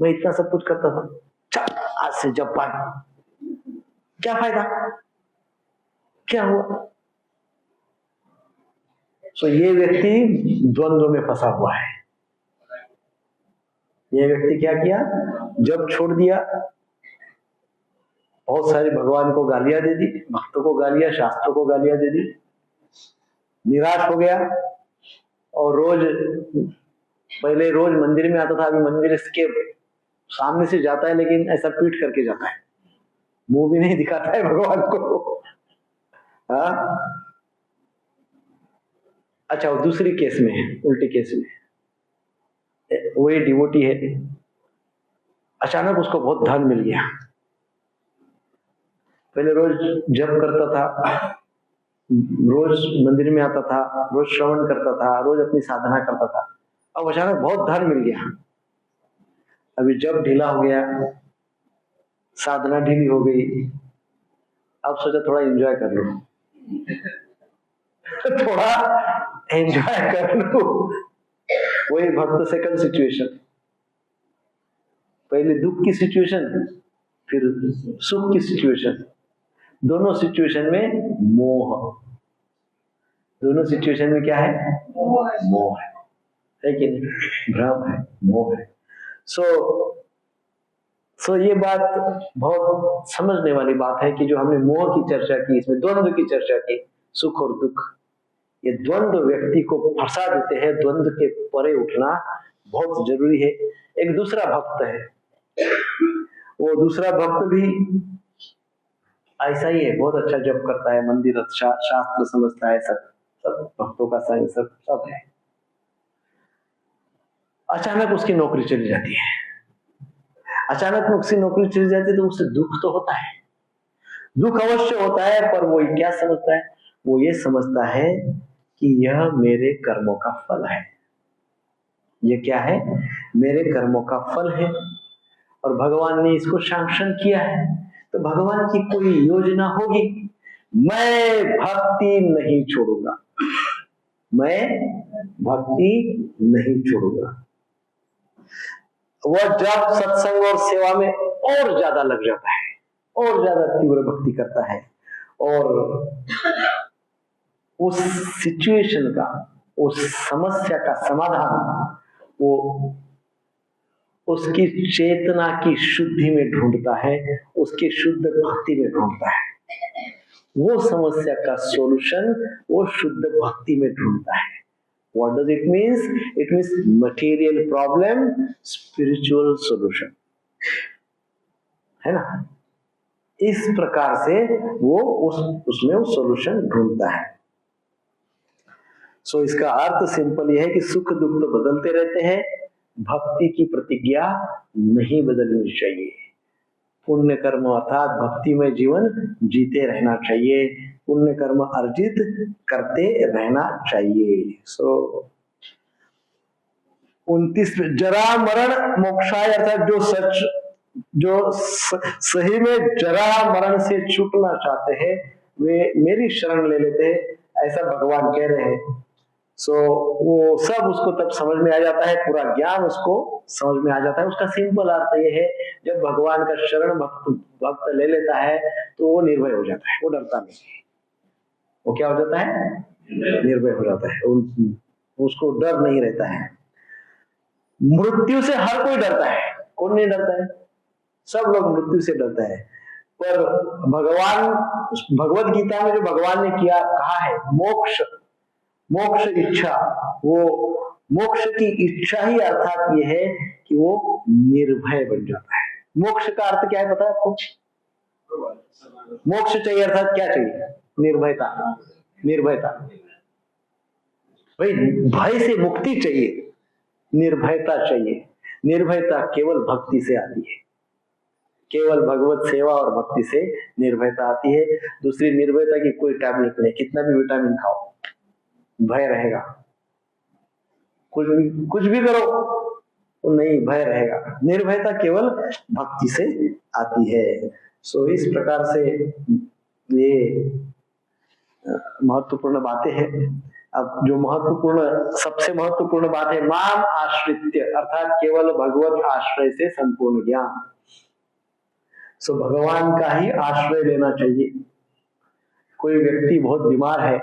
मैं इतना सब कुछ करता था, चल आज से जब पानी, क्या फायदा, क्या हुआ? तो ये व्यक्ति द्वंद्व में फंसा हुआ है। ये व्यक्ति क्या किया? जब छोड़ दिया, बहुत सारी भगवान को गालियां दे दी, भक्तों को गालियां, शास्त्रों को गालियां दे दी, निराश हो गया, और पहले रोज मंदिर में आता था, अभी मंदिर के सामने से जाता है लेकिन ऐसा पीट करके जाता है, मुंह भी नहीं दिखाता है भगवान को। हाँ, अच्छा, वो दूसरी केस में है, उल्टी केस में, वही डिवोटी है, अचानक उसको बहुत धन मिल गया, पहले रोज जप करता था, रोज मंदिर में आता था, रोज श्रवण करता था, रोज अपनी साधना करता था, अब अचानक बहुत धन मिल गया, अभी जब ढीला हो गया, साधना ढीली हो गई, अब सोचा थोड़ा एंजॉय कर लो थोड़ा एंजॉय कर लो। वही भक्त सेकंड सिचुएशन, पहले दुख की सिचुएशन, फिर सुख की सिचुएशन, दोनों सिचुएशन में मोह, दोनों सिचुएशन में क्या है? मोह है कि नहीं? भ्रम है, मोह है। सो ये बात बहुत समझने वाली बात है कि जो हमने मोह की चर्चा की, इसमें द्वंद्व की चर्चा की, सुख और दुख, ये द्वंद्व व्यक्ति को फंसा देते हैं, द्वंद्व के परे उठना बहुत जरूरी है। एक दूसरा भक्त है, वो दूसरा भक्त भी ऐसा ही है, बहुत अच्छा जप करता है, मंदिर शास्त्र समझता है, सब भक्तों का संग सब है। अचानक उसकी नौकरी चली जाती है, अचानक उसकी नौकरी चली जाती है तो उससे दुख तो होता है, दुख अवश्य होता है, पर वो क्या समझता है? वो ये समझता है कि यह मेरे कर्मों का फल है। ये क्या है? मेरे कर्मों का फल है, और भगवान ने इसको सैंक्शन किया है, तो भगवान की कोई योजना होगी, मैं भक्ति नहीं छोड़ूंगा, मैं भक्ति नहीं छोड़ूंगा। वह जब सत्संग और सेवा में और ज्यादा लग जाता है, और ज्यादा तीव्र भक्ति करता है, और उस सिचुएशन का, उस समस्या का समाधान वो उसकी चेतना की शुद्धि में ढूंढता है, उसकी शुद्ध भक्ति में ढूंढता है। वो समस्या का सॉल्यूशन वो शुद्ध भक्ति में ढूंढता है। What does it means? It means material problem, spiritual solution, है ना? इस प्रकार से वो उसमें वो सॉल्यूशन ढूंढता है। सो इसका अर्थ सिंपल यह है कि सुख दुख तो बदलते रहते हैं, भक्ति की प्रतिज्ञा नहीं बदलनी चाहिए। पुण्य कर्म अर्थात भक्तिमय जीवन जीते रहना चाहिए, पुण्य कर्म अर्जित करते रहना चाहिए। 29 जरा मरण मोक्षाय, अर्थात जो सही में जरा मरण से छूटना चाहते हैं वे मेरी शरण ले लेते हैं, ऐसा भगवान कह रहे हैं। वो सब उसको तब समझ में आ जाता है, पूरा ज्ञान उसको समझ में आ जाता है। उसका सिंपल अर्थ ये है, जब भगवान का शरण भक्त ले लेता है तो वो निर्भय हो जाता है, वो डरता नहीं है। वो क्या हो जाता है? निर्भय हो जाता है, उसको डर नहीं रहता है। मृत्यु से हर कोई डरता है, कौन नहीं डरता है? सब लोग मृत्यु से डरता है, पर भगवान भगवत गीता में जो भगवान ने कहा है मोक्ष इच्छा, वो मोक्ष की इच्छा ही अर्थात ये है कि वो निर्भय बन जाता है। मोक्ष का अर्थ क्या है पता है आपको? मोक्ष चाहिए अर्थात क्या चाहिए? निर्भयता। निर्भयता भाई, भय से मुक्ति चाहिए, निर्भयता चाहिए। निर्भयता केवल भक्ति से आती है, केवल भगवत सेवा और भक्ति से निर्भयता आती है। दूसरी निर्भयता की कोई टैबलेट नहीं, कितना भी विटामिन खाओ भय रहेगा, कुछ भी करो तो नहीं, भय रहेगा। निर्भयता केवल भक्ति से आती है। सो इस प्रकार से ये महत्वपूर्ण बातें हैं। अब जो महत्वपूर्ण, सबसे महत्वपूर्ण बात है माम आश्रित्य, अर्थात केवल भगवत आश्रय से संपूर्ण ज्ञान। सो भगवान का ही आश्रय लेना चाहिए। कोई व्यक्ति बहुत बीमार है,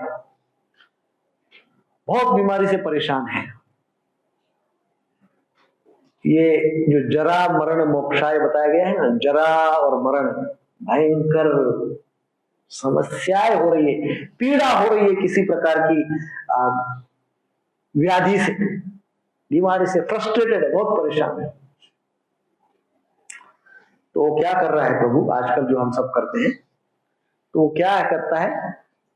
बहुत बीमारी से परेशान है, ये जो जरा मरण मोक्षाय बताया गया है ना, जरा और मरण भयंकर समस्याएं हो रही है, पीड़ा हो रही है किसी प्रकार की व्याधि से, बीमारी से फ्रस्ट्रेटेड है, बहुत परेशान है। तो क्या कर रहा है प्रभु आजकल जो हम सब करते हैं, तो क्या करता है,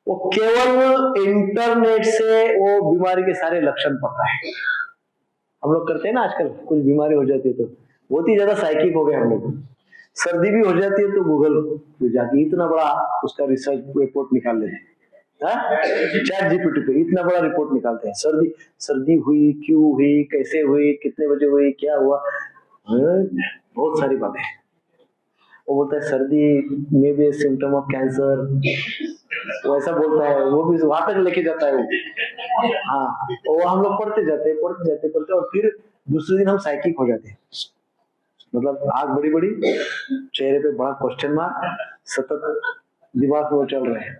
वो केवल इंटरनेट से वो बीमारी के सारे लक्षण पता है। हम लोग करते हैं ना आजकल, कुछ बीमारी हो जाती है तो बहुत ही ज्यादा साइकिक हो गए हम लोग। सर्दी भी हो जाती है तो गूगल पे जाके इतना बड़ा उसका रिसर्च रिपोर्ट निकाल लेते हैं, चैट जीपीटी पे इतना बड़ा रिपोर्ट निकालते हैं। सर्दी हुई, क्यों हुई, कैसे हुई, कितने बजे हुई, क्या हुआ, बहुत सारी बातें। वो बोलता है सर्दी में भी सिम्टम ऑफ कैंसर, वो ऐसा बोलता है, वो भी वहां तक लेके जाता है वो। हाँ, वो हम लोग पढ़ते जाते और फिर दूसरे दिन हम साइकिक हो जाते हैं। मतलब आग बड़ी बड़ी, चेहरे पे बड़ा क्वेश्चन मार्क, सतत दिमाग में वो चल रहे हैं,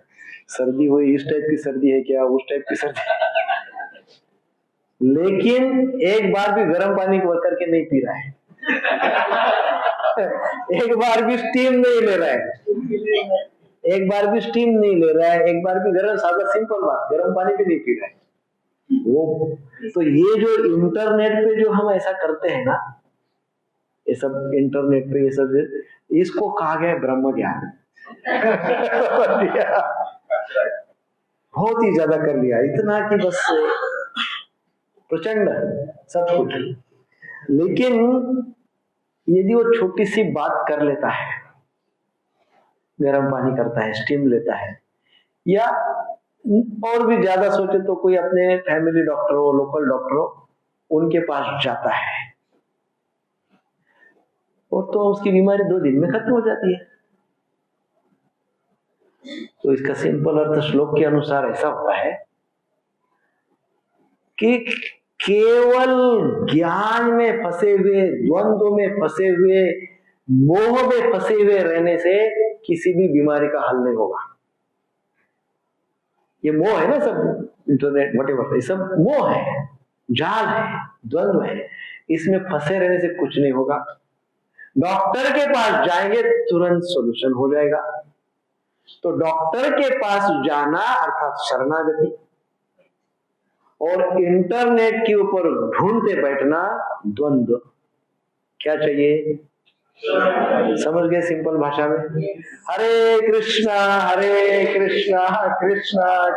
सर्दी हुई, इस टाइप की सर्दी है क्या, उस टाइप की सर्दी। लेकिन एक बार भी गर्म पानी करके नहीं पी रहा है, एक बार भी स्टीम नहीं ले रहा है, एक बार भी स्टीम नहीं ले रहा है, एक बार भी गर्म, सादा सिंपल बात, गर्म पानी भी नहीं पी रहा है वो। तो ये जो इंटरनेट पे जो हम ऐसा करते हैं ना, ये सब इंटरनेट पे ये सब, इसको कहा गया ब्रह्म ज्ञान। बहुत ही ज्यादा कर लिया, इतना कि बस प्रचंड सब कुछ। लेकिन यदि वो छोटी सी बात कर लेता है, गर्म पानी करता है, स्टीम लेता है, या और भी ज्यादा सोचे तो कोई अपने फैमिली डॉक्टर हो, लोकल डॉक्टर हो, उनके पास जाता है, और तो उसकी बीमारी 2 दिन में खत्म हो जाती है। तो इसका सिंपल अर्थ श्लोक के अनुसार ऐसा होता है कि केवल ज्ञान में फंसे हुए, द्वंद्व में फंसे हुए, मोह में फंसे हुए रहने से किसी भी बीमारी का हल नहीं होगा। ये मोह है ना सब, इंटरनेट व्हाटएवर, ये सब मोह है, जाल है, द्वंद्व है, इसमें फंसे रहने से कुछ नहीं होगा। डॉक्टर के पास जाएंगे तुरंत सॉल्यूशन हो जाएगा। तो डॉक्टर के पास जाना अर्थात शरणागति, और इंटरनेट के ऊपर ढूंढते बैठना द्वंद्व। क्या चाहिए? समझ गए सिंपल भाषा में? हरे कृष्णा कृष्णा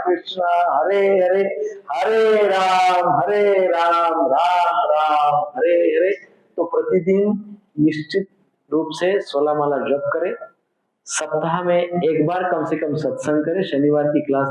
कृष्णा हरे हरे, हरे राम राम राम हरे हरे। तो प्रतिदिन निश्चित रूप से 16 माला जप करें, सप्ताह में एक बार कम से कम सत्संग करें। शनिवार की क्लास